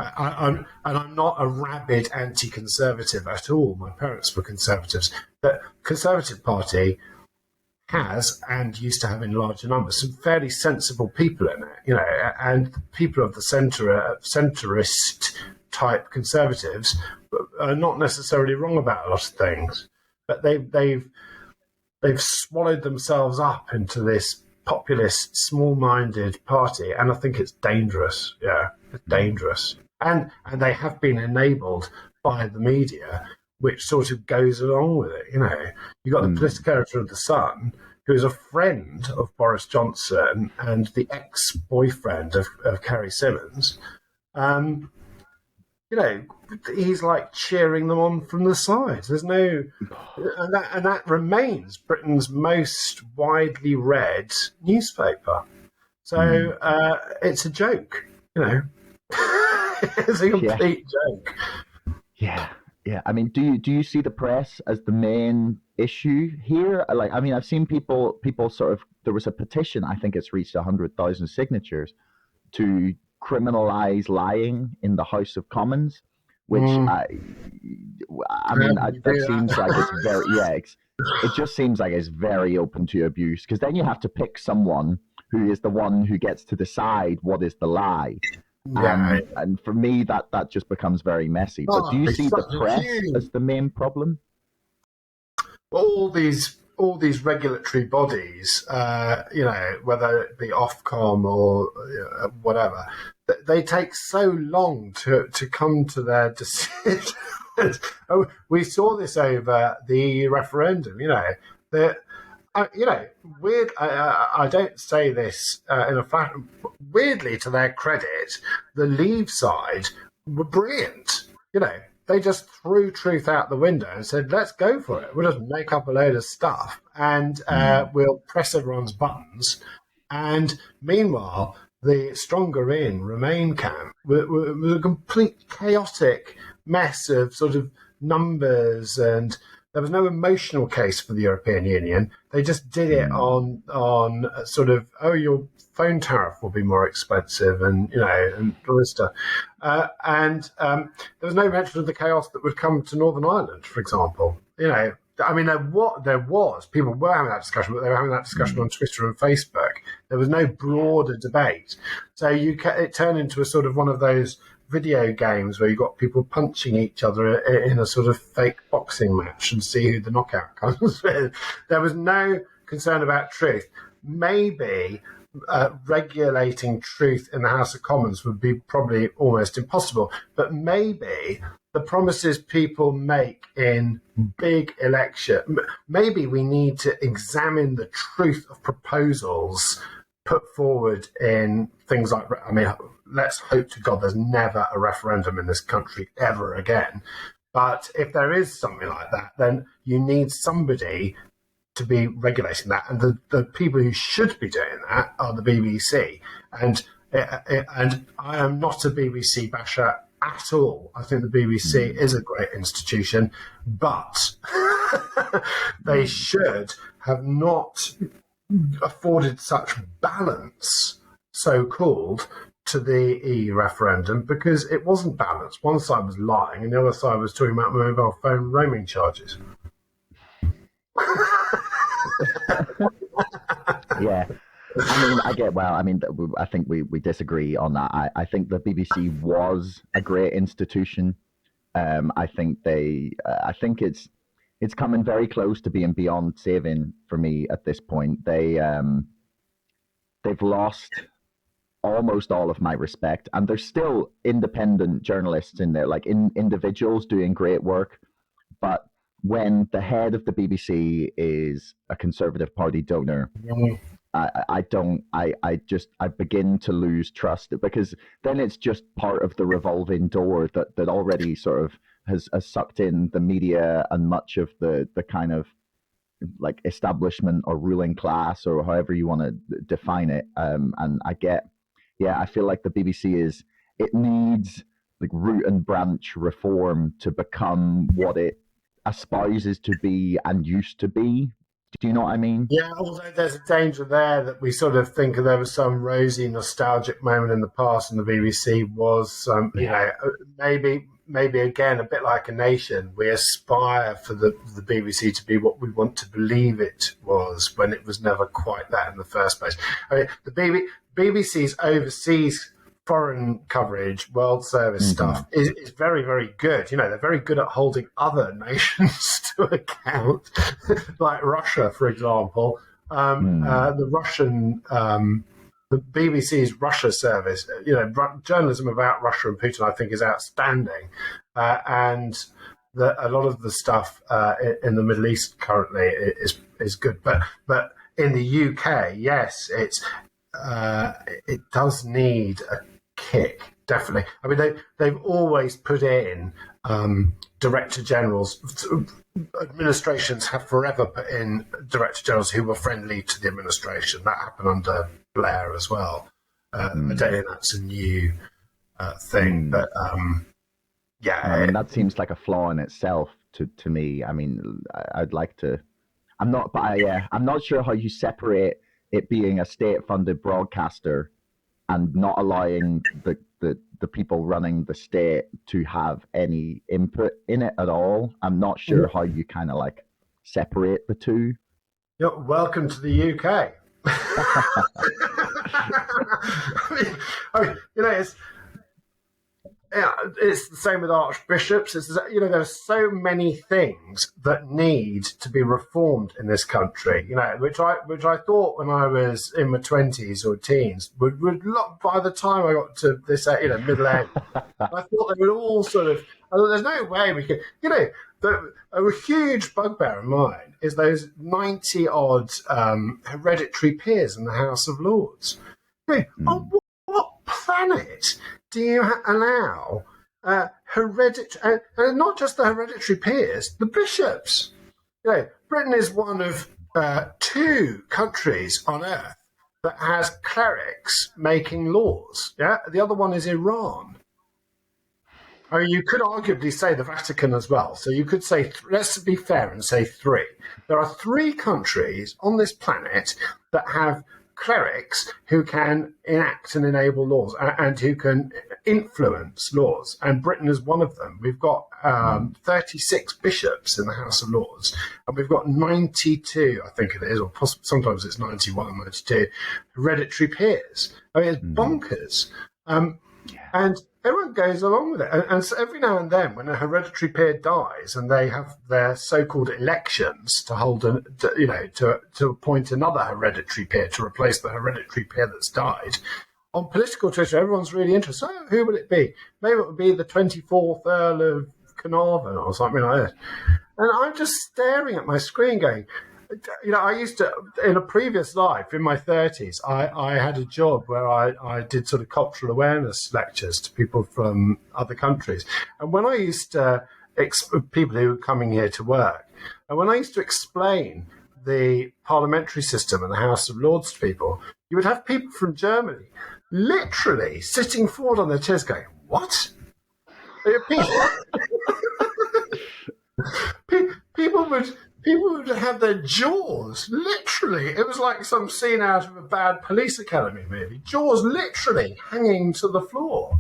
I'm not a rabid anti-conservative at all. My parents were conservatives. The Conservative Party has, and used to have in larger numbers, some fairly sensible people in it, and people of the centrist type conservatives are not necessarily wrong about a lot of things, but they've swallowed themselves up into this populist, small-minded party, and I think it's dangerous. Yeah, it's dangerous, and they have been enabled by the media, which sort of goes along with it. You've got the political editor of The Sun, who is a friend of Boris Johnson and the ex-boyfriend of Carrie Symonds. He's like cheering them on from the side. There's no, and that remains Britain's most widely read newspaper. So it's a joke, It's a complete joke. Yeah. I mean, do you see the press as the main issue here? I've seen people sort of. There was a petition. I think it's reached 100,000 signatures to criminalise lying in the House of Commons, which that seems like it's very it just seems like it's very open to abuse, because then you have to pick someone who is the one who gets to decide what is the lie. And for me, that just becomes very messy. But do you see the press as the main problem? All these regulatory bodies, whether it be Ofcom or whatever, they take so long to come to their decisions. We saw this over the referendum. Weird. I don't say this in a fact. Weirdly, to their credit, the Leave side were brilliant. They just threw truth out the window and said, "Let's go for it. We'll just make up a load of stuff and we'll press everyone's buttons." And meanwhile, the Stronger in Remain camp was a complete chaotic mess of sort of numbers, and there was no emotional case for the European Union. They just did it on sort of, your phone tariff will be more expensive, and and all this stuff. And there was no mention of the chaos that would come to Northern Ireland, for example. There was people were having that discussion, but they were having that discussion on Twitter and Facebook. There was no broader debate, so it turned into a sort of one of those video games where you got people punching each other in a sort of fake boxing match and see who the knockout comes with. There was no concern about truth. Maybe regulating truth in the House of Commons would be probably almost impossible, but maybe the promises people make in big election, maybe we need to examine the truth of proposals put forward in things like, let's hope to God there's never a referendum in this country ever again. But if there is something like that, then you need somebody to be regulating that. And the people who should be doing that are the BBC. And I am not a BBC basher at all. I think the BBC is a great institution, but they should have not afforded such balance so-called, to the EU referendum because it wasn't balanced. One side was lying and the other side was talking about mobile phone roaming charges. Yeah. I mean, I think we disagree on that. I think the BBC was a great institution. I think I think it's coming very close to being beyond saving for me at this point. They've lost almost all of my respect, and there's still independent journalists in there, like individuals doing great work. But when the head of the BBC is a Conservative Party donor, I begin to lose trust, because then it's just part of the revolving door that already sort of has sucked in the media and much of the kind of like establishment or ruling class, or however you want to define it. And I feel like the BBC it needs like root and branch reform to become what it espouses to be and used to be. Do you know what I mean? Yeah, although there's a danger there that we sort of think there was some rosy, nostalgic moment in the past, and the BBC was, maybe again, a bit like a nation, we aspire for the BBC to be what we want to believe it was, when it was never quite that in the first place. I mean, the BBC's overseas foreign coverage, World Service stuff is very, very good. You know, they're very good at holding other nations to account, like Russia, for example. The BBC's Russia service, journalism about Russia and Putin, I think, is outstanding. And a lot of the stuff in the Middle East currently is good. But in the UK, yes, it does need a kick, definitely. I mean, they've always put in director generals. Administrations have forever put in director generals who were friendly to the administration. That happened under Blair as well. I don't think that's a new thing, but I mean, that seems like a flaw in itself to me. I mean, I'd like to. I'm not sure how you separate it being a state-funded broadcaster and not allowing the people running the state to have any input in it at all. I'm not sure how you kind of like separate the two. Welcome to the UK. It's the same with archbishops. There are so many things that need to be reformed in this country. Which I thought when I was in my 20s or teens would by the time I got to this middle end, I thought they would all sort of. There's no way we could. A huge bugbear of mine is those 90 odd hereditary peers in the House of Lords. On what planet do you allow hereditary, and not just the hereditary peers, the bishops? Britain is one of 2 countries on earth that has clerics making laws. Yeah, the other one is Iran. I mean, you could arguably say the Vatican as well. So you could say, let's be fair and say 3. There are 3 countries on this planet that have clerics who can enact and enable laws and who can influence laws, and Britain is one of them. We've got 36 bishops in the House of Lords, and we've got 92, I think it is, or sometimes it's 91, 92 hereditary peers. I mean, it's bonkers. And everyone goes along with it. And so every now and then, when a hereditary peer dies and they have their so-called elections to hold, to appoint another hereditary peer to replace the hereditary peer that's died, on political Twitter, everyone's really interested. Oh, who will it be? Maybe it would be the 24th Earl of Carnarvon or something like that. And I'm just staring at my screen going, I used to, in a previous life, in my 30s, I had a job where I did sort of cultural awareness lectures to people from other countries. And when I used to, people who were coming here to work, and when I used to explain the parliamentary system and the House of Lords to people, you would have people from Germany literally sitting forward on their chairs going, what? People People would have their jaws, literally. It was like some scene out of a bad Police Academy movie. Jaws literally hanging to the floor.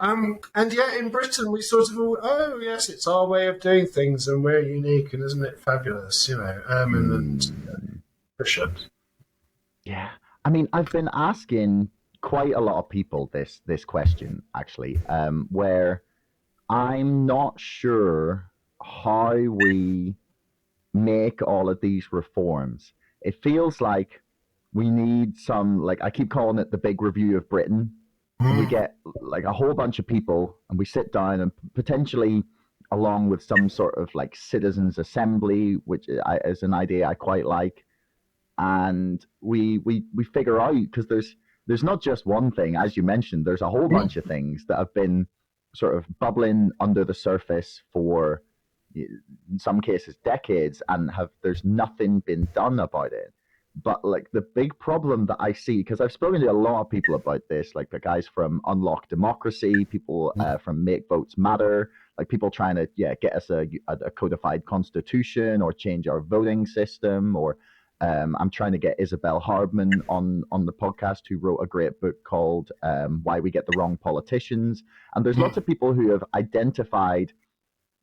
And yet in Britain, we sort of all, oh, yes, it's our way of doing things and we're unique and isn't it fabulous, eminent bishops. Yeah. I mean, I've been asking quite a lot of people this question, actually, where I'm not sure how we make all of these reforms. It feels like we need some, like, I keep calling it the big review of Britain. We get like a whole bunch of people and we sit down and potentially along with some sort of like citizens assembly, which is an idea I quite like. And we figure out, because there's not just one thing, as you mentioned, there's a whole bunch of things that have been sort of bubbling under the surface for, in some cases, decades, and there's nothing been done about it. But like the big problem that I see, because I've spoken to a lot of people about this, like the guys from Unlock Democracy, people from Make Votes Matter, like people trying to get us a codified constitution or change our voting system, or I'm trying to get Isabel Hardman on the podcast, who wrote a great book called Why We Get the Wrong Politicians. And there's lots of people who have identified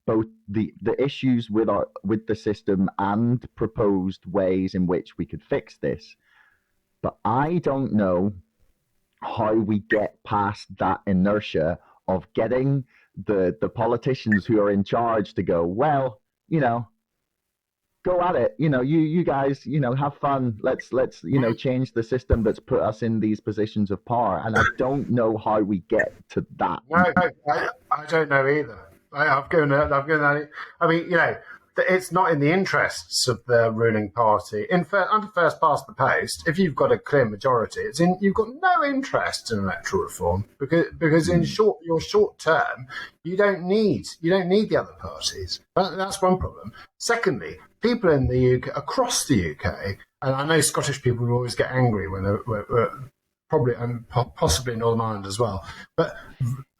both the issues with the system and proposed ways in which we could fix this. But I don't know how we get past that inertia of getting the politicians who are in charge to go, well, go at it. You guys, have fun. Let's change the system that's put us in these positions of power. And I don't know how we get to that. No, I don't know either. I've given that. I mean, it's not in the interests of the ruling party. Under first past the post, if you've got a clear majority, you've got no interest in electoral reform because in your short term, you don't need the other parties. That's one problem. Secondly, people in the UK, across the UK, and I know Scottish people will always get angry when they're probably and possibly Northern Ireland as well, but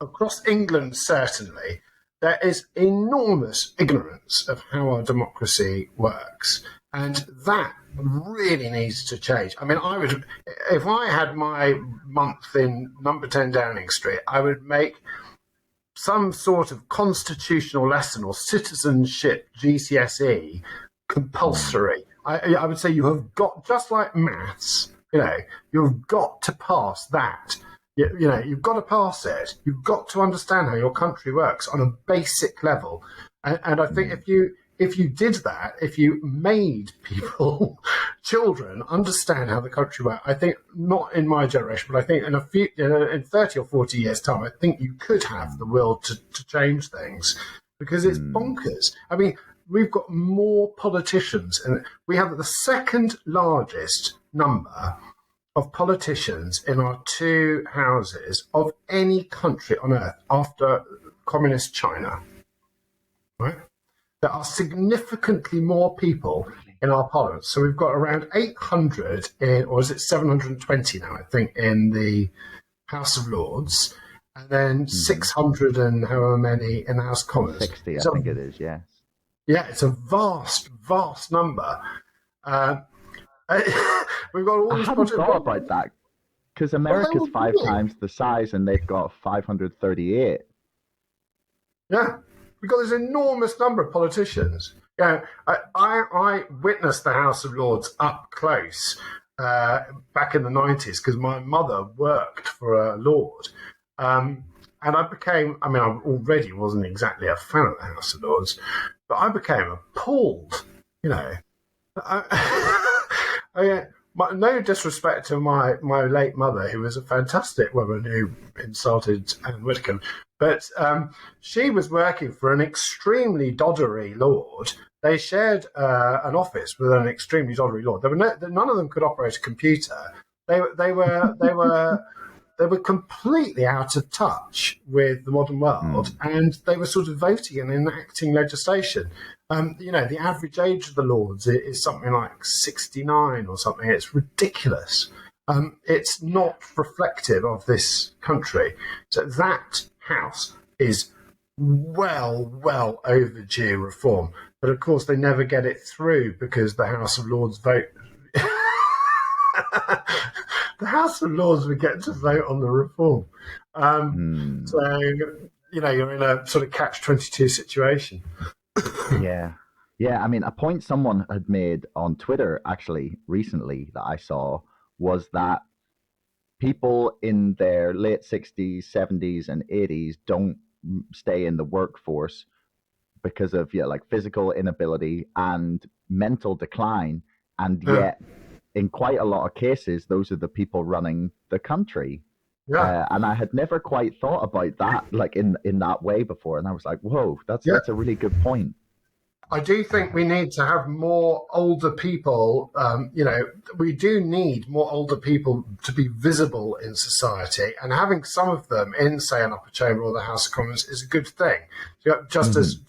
across England certainly. There is enormous ignorance of how our democracy works, and that really needs to change. I mean, if I had my month in number 10 Downing Street, I would make some sort of constitutional lesson or citizenship GCSE compulsory. I would say you have got, just like maths, you've got to pass that. You've got to pass it. You've got to understand how your country works on a basic level. And I think if you did that, if you made people, children, understand how the country works, I think, not in my generation, but I think in 30 or 40 years' time, I think you could have the will to change things, because it's bonkers. I mean, we've got more politicians, and we have the second largest number of politicians in our two houses of any country on earth after communist China. Right? There are significantly more people in our parliament. So we've got around 800 or is it 720 now, I think, in the House of Lords, and then 600 and however many in the House of Commons. 60, I think it is, yes. Yeah, it's a vast, vast number. We've got all these. I hadn't thought about that, because America's five times the size and they've got 538. Yeah, we've got this enormous number of politicians. I witnessed the House of Lords up close back in the 90s because my mother worked for a Lord. And I already wasn't exactly a fan of the House of Lords, but I became appalled, no disrespect to my late mother, who was a fantastic woman who insulted Anne Widdecombe, but she was working for an extremely doddery lord. They shared an office with an extremely doddery lord. None of them could operate a computer. They were completely out of touch with the modern world, and they were sort of voting and enacting legislation. The average age of the Lords is something like 69 or something. It's ridiculous. It's not reflective of this country. So that house is well overdue reform. But of course, they never get it through because the House of Lords vote. The House of Lords would get to vote on the reform. So, you're in a sort of catch-22 situation. Yeah. Yeah, I mean, a point someone had made on Twitter actually recently that I saw was that people in their late 60s, 70s, and 80s don't stay in the workforce because of like physical inability and mental decline, and yet in quite a lot of cases, those are the people running the country. Yeah. And I had never quite thought about that like in that way before, and I was like, whoa, that's a really good point. I do think we need to have more older people. We do need more older people to be visible in society, and having some of them in, say, an upper chamber or the House of Commons is a good thing. Just as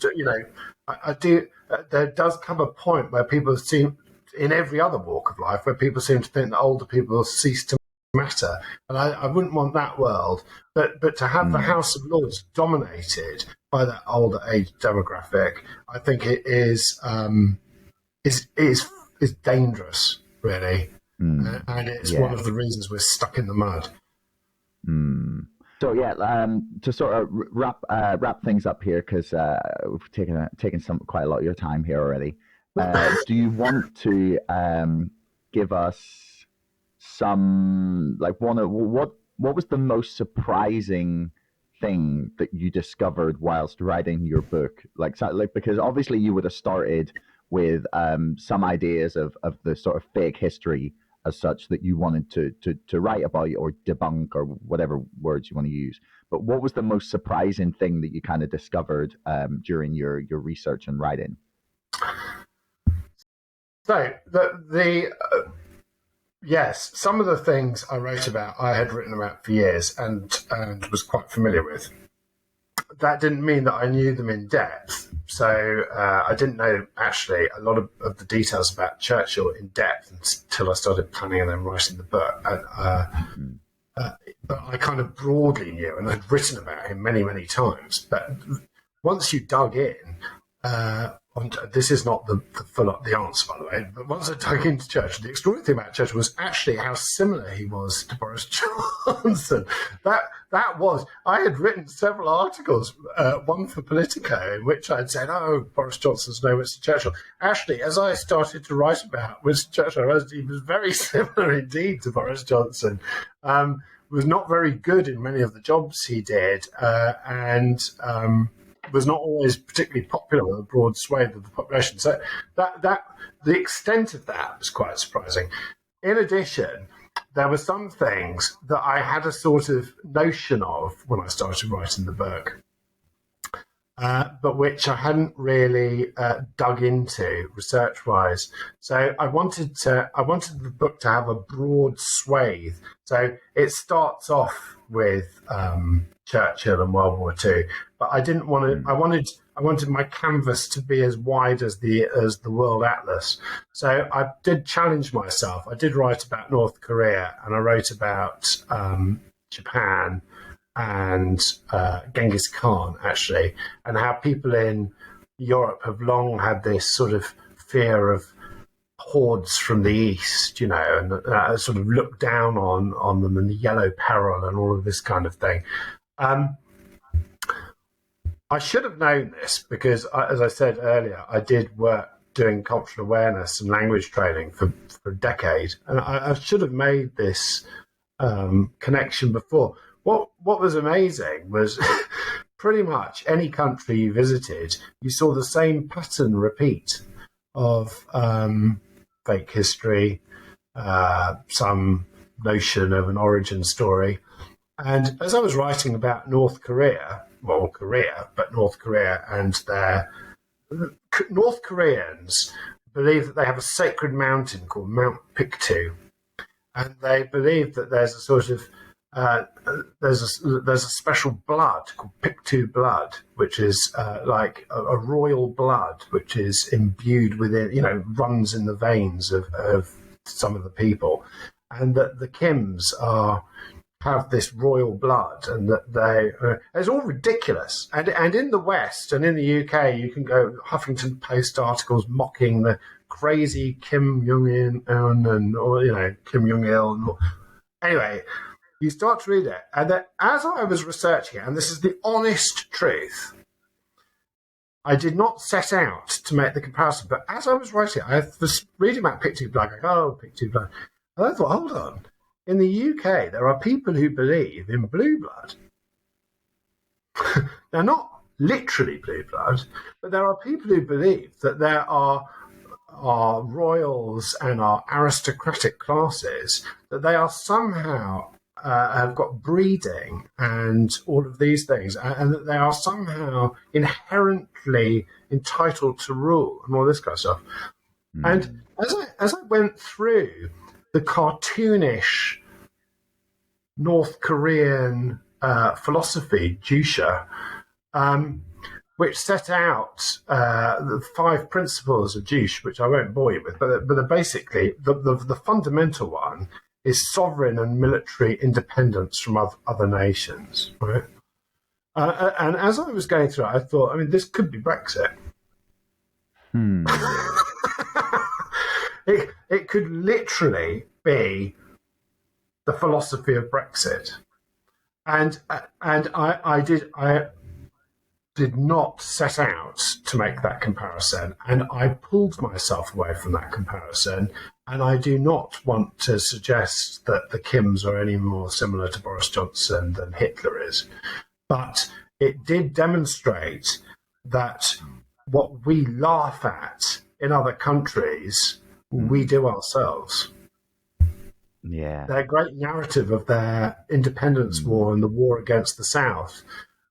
I do, there does come a point where people seem, in every other walk of life, where people seem to think that older people cease to matter, and I wouldn't want that world. But to have the House of Lords dominated by that older age demographic, I think it is dangerous, really, and it's one of the reasons we're stuck in the mud. So to sort of wrap things up here, because we've taken quite a lot of your time here already. Do you want to give us some, like, what was the most surprising thing that you discovered whilst writing your book? Like because obviously you would have started with some ideas of the sort of fake history as such that you wanted to write about or debunk or whatever words you want to use. But what was the most surprising thing that you kind of discovered during your research and writing? So yes, some of the things I wrote about, I had written about for years and was quite familiar with. That didn't mean that I knew them in depth. So I didn't know, actually, a lot of the details about Churchill in depth until I started planning and then writing the book. But I kind of broadly knew, and I'd written about him many, many times. But once you dug in, this is not the answer, by the way, but once I dug into Churchill, the extraordinary thing about Churchill was actually how similar he was to Boris Johnson. That was, I had written several articles, one for Politico, in which I'd said, Boris Johnson's no Winston Churchill. Actually, as I started to write about Winston Churchill, I realized he was very similar indeed to Boris Johnson. Was not very good in many of the jobs he did, and was not always particularly popular with a broad swathe of the population. So that the extent of that was quite surprising. In addition, there were some things that I had a sort of notion of when I started writing the book, but which I hadn't really dug into research-wise. So I wanted the book to have a broad swathe. So it starts off with Churchill and World War II, but I didn't want to. I wanted my canvas to be as wide as the world atlas. So I did challenge myself. I did write about North Korea, and I wrote about Japan and Genghis Khan, actually, and how people in Europe have long had this sort of fear of hordes from the east, and sort of look down on them, and the yellow peril and all of this kind of thing. I should have known this because, as I said earlier, I did work doing cultural awareness and language training for a decade, and I should have made this connection before. What was amazing was pretty much any country you visited, you saw the same pattern repeat of fake history, some notion of an origin story. And as I was writing about North Korea and their North Koreans believe that they have a sacred mountain called Mount Pictou, and they believe that there's a sort of there's a special blood called Pictou blood, which is like a royal blood, which is imbued within, runs in the veins of some of the people, and that the Kims have this royal blood, and that it's all ridiculous. And in the West and in the UK, you can go Huffington Post articles mocking the crazy Kim Jong-un or Kim Jong-il. Anyway, you start to read it, and that as I was researching it, and this is the honest truth, I did not set out to make the comparison, but as I was writing it, I was reading about Pictou blood, Pictou blood, and I thought, hold on. In the UK, there are people who believe in blue blood. Now, not literally blue blood, but there are people who believe that there are royals and our aristocratic classes, that they are somehow have got breeding and all of these things, and that they are somehow inherently entitled to rule and all this kind of stuff. And as I went through the cartoonish North Korean philosophy, Jusha, which set out the 5 principles of Juche, which I won't bore you with, but basically the fundamental one is sovereign and military independence from other nations, right? And as I was going through it, I thought, this could be Brexit. It could literally be the philosophy of Brexit, and I did not set out to make that comparison, and I pulled myself away from that comparison, and I do not want to suggest that the Kims are any more similar to Boris Johnson than Hitler is, but it did demonstrate that what we laugh at in other countries, we do ourselves. Yeah. Their great narrative of their independence war and the war against the South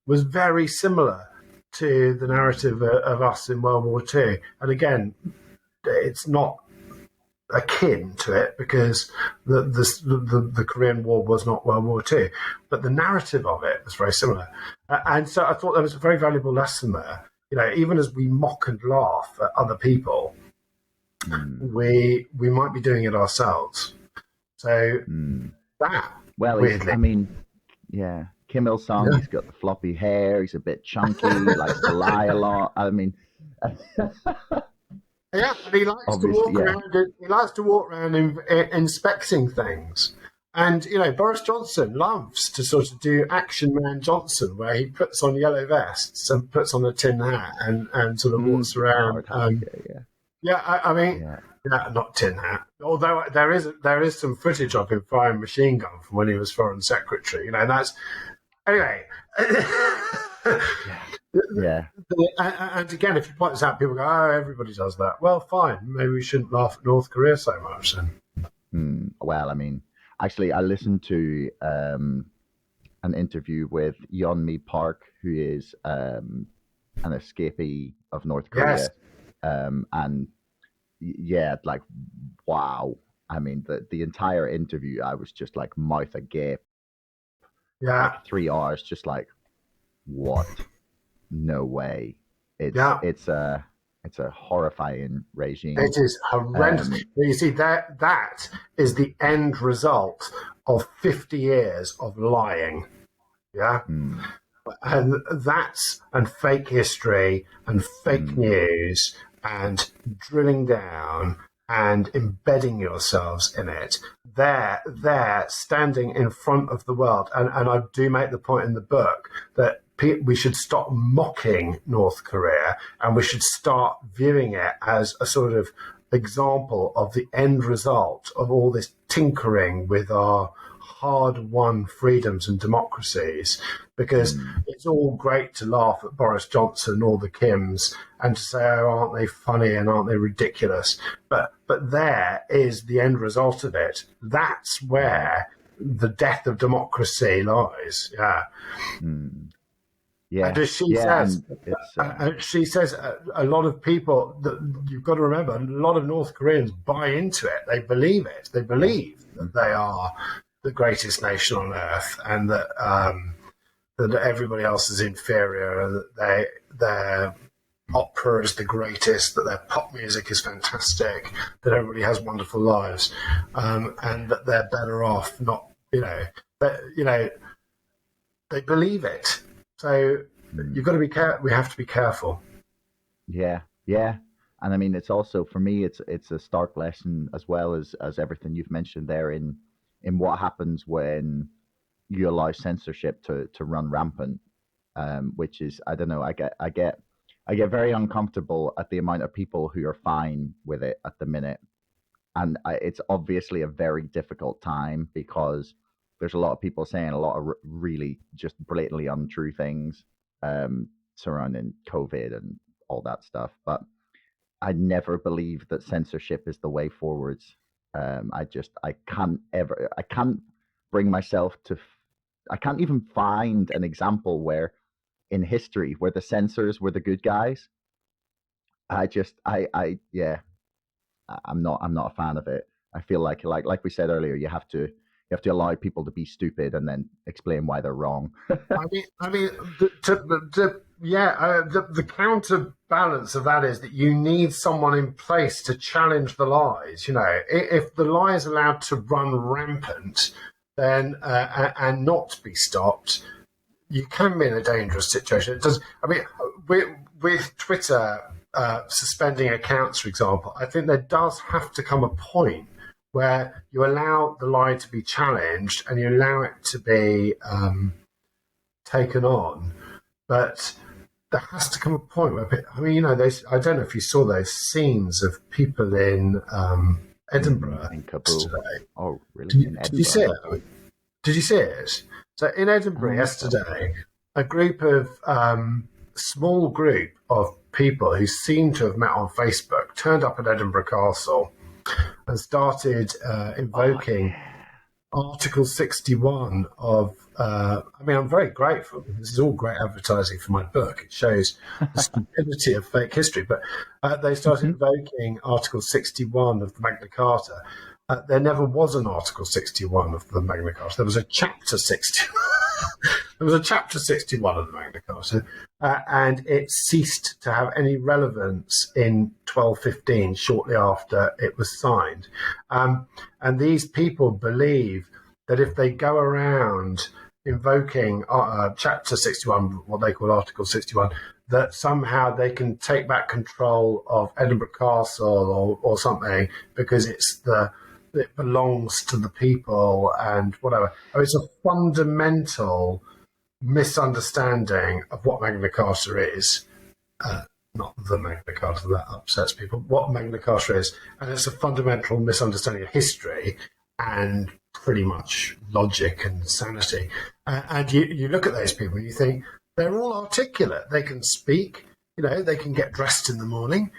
was very similar to the narrative of us in World War II. And again, it's not akin to it because the Korean War was not World War II, but the narrative of it was very similar. And so I thought there was a very valuable lesson there. Even as we mock and laugh at other people, we might be doing it ourselves. So that, well, weirdly, yeah, Kim Il Sung, he's got the floppy hair, he's a bit chunky, he likes to lie a lot. Yeah, and he likes to walk around. He likes to walk around inspecting things. And Boris Johnson loves to sort of do Action Man Johnson, where he puts on yellow vests and puts on a tin hat and sort of walks around. Not tin hat. Although there is some footage of him firing machine gun from when he was Foreign Secretary. That's anyway. Yeah. And again, if you point this out, people go, "Oh, everybody does that." Well, fine. Maybe we shouldn't laugh at North Korea so much then. Well, actually, I listened to an interview with Yeonmi Park, who is an escapee of North Korea. Yes. And yeah, wow. The entire interview, I was just like mouth agape. Yeah. 3 hours, just like, what? No way. It's a horrifying regime. It is horrendous. You see, that is the end result of 50 years of lying. Yeah. And fake history and fake news and drilling down and embedding yourselves in it. They're standing in front of the world. And I do make the point in the book that we should stop mocking North Korea and we should start viewing it as a sort of example of the end result of all this tinkering with our hard-won freedoms and democracies, because it's all great to laugh at Boris Johnson or the Kims and to say, oh, aren't they funny and aren't they ridiculous? But there is the end result of it. That's where the death of democracy lies. Yeah. Yeah. And as she says, a lot of people, you've got to remember, a lot of North Koreans buy into it. They believe it. They believe that they are the greatest nation on earth, and that everybody else is inferior, and that their opera is the greatest, that their pop music is fantastic, that everybody has wonderful lives, and that they're better off not you know, they believe it. So you've got to be we have to be careful. Yeah, yeah. And I mean, it's also for me, it's a stark lesson as well as everything you've mentioned there in what happens when you allow censorship to run rampant. Which is, I don't know, I get very uncomfortable at the amount of people who are fine with it at the minute, and it's obviously a very difficult time because there's a lot of people saying a lot of really just blatantly untrue things surrounding COVID and all that stuff. But I never believe that censorship is the way forwards. I can't bring myself to. I can't even find an example where in history where the censors were the good guys. Yeah, I'm not a fan of it. I feel like we said earlier, you have to allow people to be stupid and then explain why they're wrong. I mean, the counterbalance of that is that you need someone in place to challenge the lies. If the lie is allowed to run rampant, then and not be stopped, you can be in a dangerous situation. It does. I mean, with Twitter suspending accounts, for example, I think there does have to come a point where you allow the lie to be challenged and you allow it to be taken on. But there has to come a point where, I mean, I don't know if you saw those scenes of people in Edinburgh in Kabul. yesterday. Oh, really? Did you see it? Did you see it? So in Edinburgh yesterday, a small group of people who seem to have met on Facebook turned up at Edinburgh Castle and started invoking Article 61 of. I'm very grateful. This is all great advertising for my book. It shows the stupidity of fake history. But they started invoking Article 61 of the Magna Carta. There never was an Article 61 of the Magna Carta. There was a Chapter 61. There was a Chapter 61 of the Magna Carta, and it ceased to have any relevance in 1215, shortly after it was signed. And these people believe that if they go around invoking Chapter 61, what they call Article 61, that somehow they can take back control of Edinburgh Castle or something because it belongs to the people and whatever. It's a fundamental misunderstanding of what Magna Carta is. Not the Magna Carta, that upsets people. What Magna Carta is, and it's a fundamental misunderstanding of history and pretty much logic and sanity. And you look at those people and you think they're all articulate. They can speak. They can get dressed in the morning.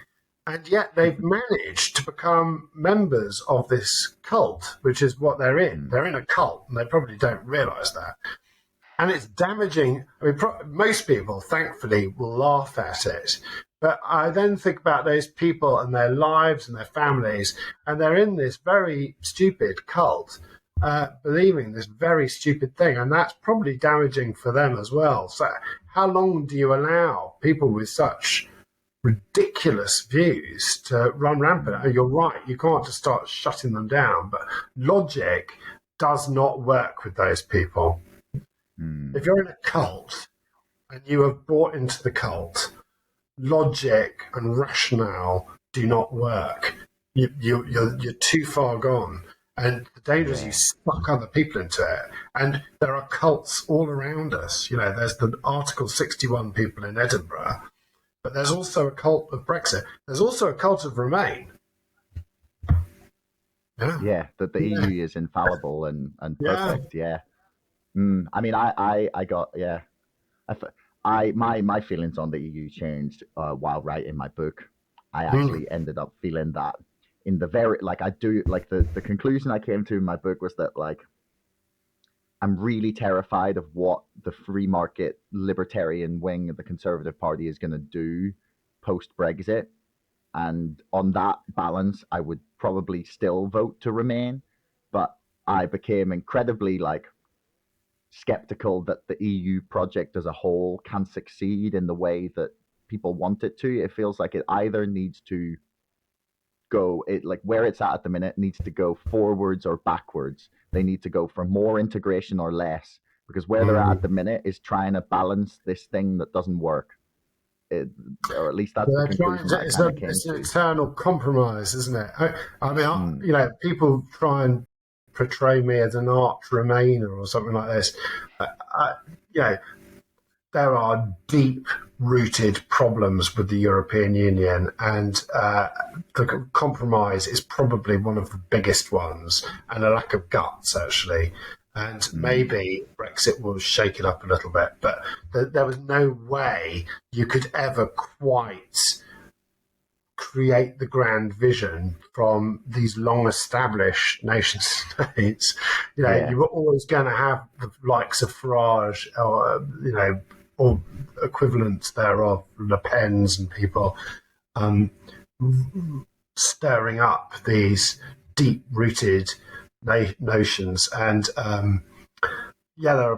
And yet they've managed to become members of this cult, which is what they're in. They're in a cult, and they probably don't realise that. And it's damaging. I mean, most people, thankfully, will laugh at it. But I then think about those people and their lives and their families, and they're in this very stupid cult, believing this very stupid thing. And that's probably damaging for them as well. So how long do you allow people with such ridiculous views to run rampant? You're right, you can't just start shutting them down, but logic does not work with those people. If you're in a cult and you have bought into the cult, logic and rationale do not work. You're too far gone, and the danger is you suck other people into it. And there are cults all around us. There's the Article 61 people in Edinburgh. But there's also a cult of Brexit. There's also a cult of Remain. Yeah, that the EU is infallible and perfect. Yeah. I mean, my feelings on the EU changed while writing my book. I actually ended up feeling that in the very the conclusion I came to in my book was that I'm really terrified of what the free market libertarian wing of the Conservative Party is going to do post-Brexit. And on that balance, I would probably still vote to remain. But I became incredibly skeptical that the EU project as a whole can succeed in the way that people want it to. It feels like it either needs to go, like where it's at the minute needs to go forwards or backwards. They need to go for more integration or less, because where they're at the minute is trying to balance this thing that doesn't work. Or at least that's the conclusion that I kind of came it's to. an eternal compromise, isn't it? I mean, you know, people try and portray me as an arch Remainer or something like this. You know, there are deep-rooted problems with the European Union, and the compromise is probably one of the biggest ones, and a lack of guts, actually. And maybe Brexit will shake it up a little bit, but there was no way you could ever quite create the grand vision from these long-established nation-states. You know, you were always going to have the likes of Farage, or you know, or equivalents thereof, Le Pen's and people stirring up these deep-rooted notions, and there are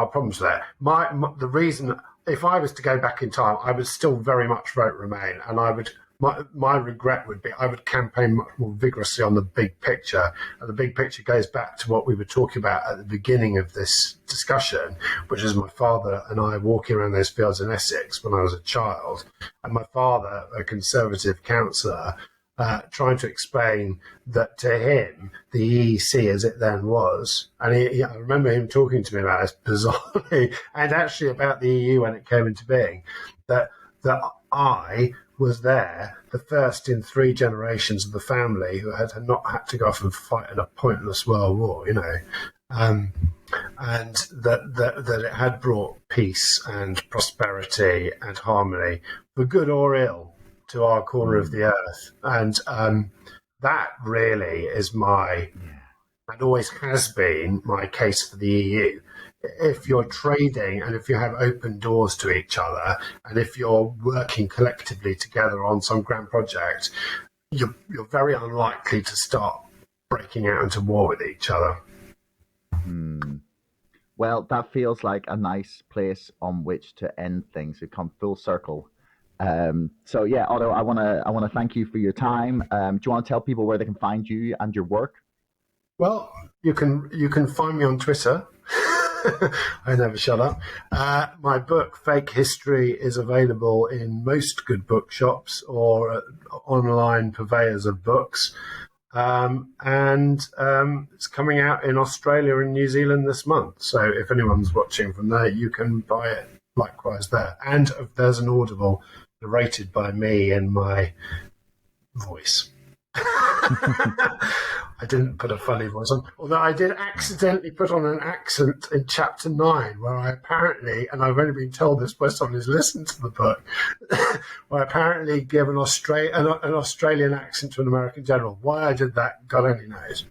problems there. The reason, if I was to go back in time, I would still very much vote Remain, and I would. My regret would be I would campaign much more vigorously on the big picture, and the big picture goes back to what we were talking about at the beginning of this discussion, which is my father and I walking around those fields in Essex when I was a child, and my father, a Conservative councillor, trying to explain that to him, the EEC as it then was, and I remember him talking to me about this bizarrely, and actually about the EU when it came into being, that I was there, the first in 3 generations of the family who had not had to go off and fight in a pointless world war, you know, and that it had brought peace and prosperity and harmony, for good or ill, to our corner of the earth. And that really is and always has been my case for the EU. If you're trading and if you have open doors to each other, and if you're working collectively together on some grand project, you're very unlikely to start breaking out into war with each other. Well, that feels like a nice place on which to end things. We've come full circle. So yeah, Otto, I want to thank you for your time. Do you want to tell people where they can find you and your work? Well, you can find me on Twitter. I never shut up. My book, Fake History, is available in most good bookshops or online purveyors of books. And it's coming out in Australia and New Zealand this month. So if anyone's watching from there, you can buy it likewise there. And there's an Audible narrated by me in my voice. I didn't put a funny voice on, although I did accidentally put on an accent in chapter 9, where I apparently, and I've only been told this by someone who's listened to the book, where I apparently give an Australian accent to an American general. Why I did that, God only knows.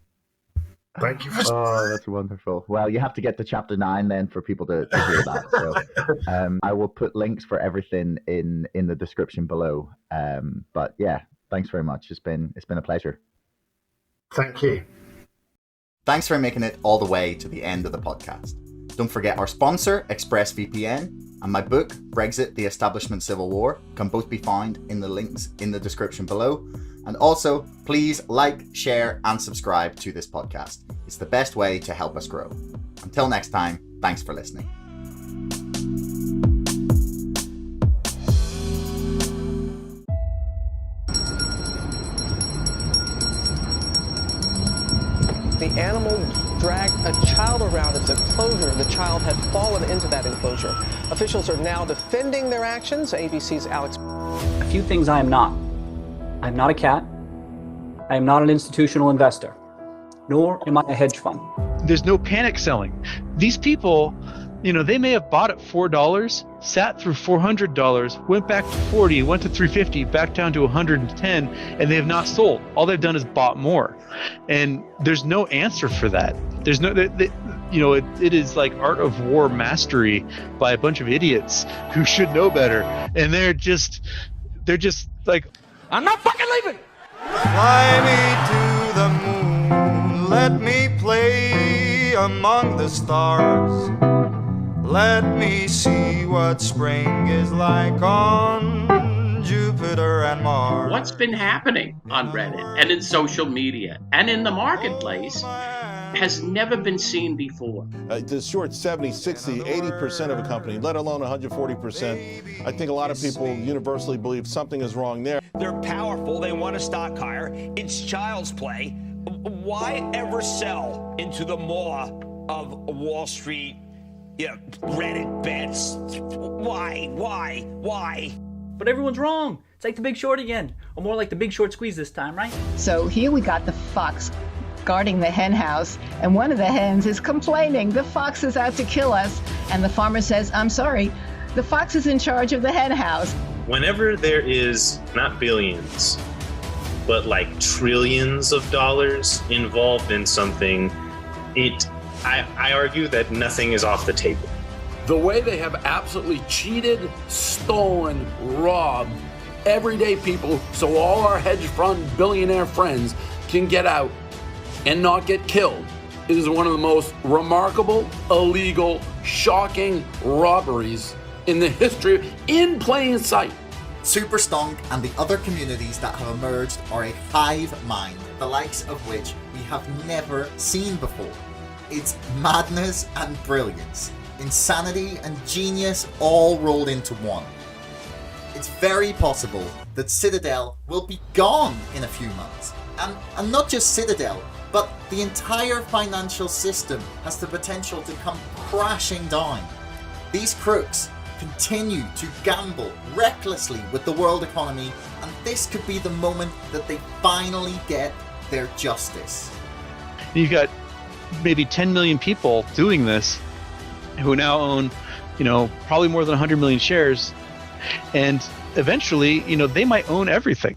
Thank you. Oh, that's wonderful. Well, you have to get to chapter 9 then for people to hear that. So I will put links for everything in the description below. But yeah, thanks very much. It's been a pleasure. Thank you. Thanks for making it all the way to the end of the podcast. Don't forget our sponsor, ExpressVPN, and my book, Brexit, the Establishment Civil War, can both be found in the links in the description below. And also, please like, share, and subscribe to this podcast. It's the best way to help us grow. Until next time, thanks for listening. The animal dragged a child around its enclosure. The child had fallen into that enclosure. Officials are now defending their actions. ABC's Alex. A few things I am not. I am not a cat. I am not an institutional investor. Nor am I a hedge fund. There's no panic selling. These people, they may have bought at $4, sat through $400, went back to 40, went to 350, back down to 110, and they have not sold. All they've done is bought more. And there's no answer for that. There's no, it is like art of war mastery by a bunch of idiots who should know better. And they're just like, I'm not fucking leaving. Fly me to the moon, let me play among the stars. Let me see what spring is like on Jupiter and Mars. What's been happening on Reddit and in social media and in the marketplace has never been seen before. To short 70, 60, 80% of a company, let alone 140%, I think a lot of people universally believe something is wrong there. They're powerful. They want a stock higher. It's child's play. Why ever sell into the maw of Wall Street, Reddit bets? Why? But everyone's wrong. It's like The Big Short again, or more like The Big Short Squeeze this time, right? So here we got the fox guarding the hen house, and one of the hens is complaining the fox is out to kill us, and the farmer says, I'm sorry, the fox is in charge of the hen house. Whenever there is not billions, but like trillions of dollars involved in something, I argue that nothing is off the table. The way they have absolutely cheated, stolen, robbed everyday people so all our hedge fund billionaire friends can get out and not get killed is one of the most remarkable, illegal, shocking robberies in the history, in plain sight. Super Stonk and the other communities that have emerged are a hive mind, the likes of which we have never seen before. It's madness and brilliance, insanity and genius all rolled into one. It's very possible that Citadel will be gone in a few months. And not just Citadel, but the entire financial system has the potential to come crashing down. These crooks continue to gamble recklessly with the world economy, and this could be the moment that they finally get their justice. You've got maybe 10 million people doing this who now own, probably more than 100 million shares. And eventually, they might own everything.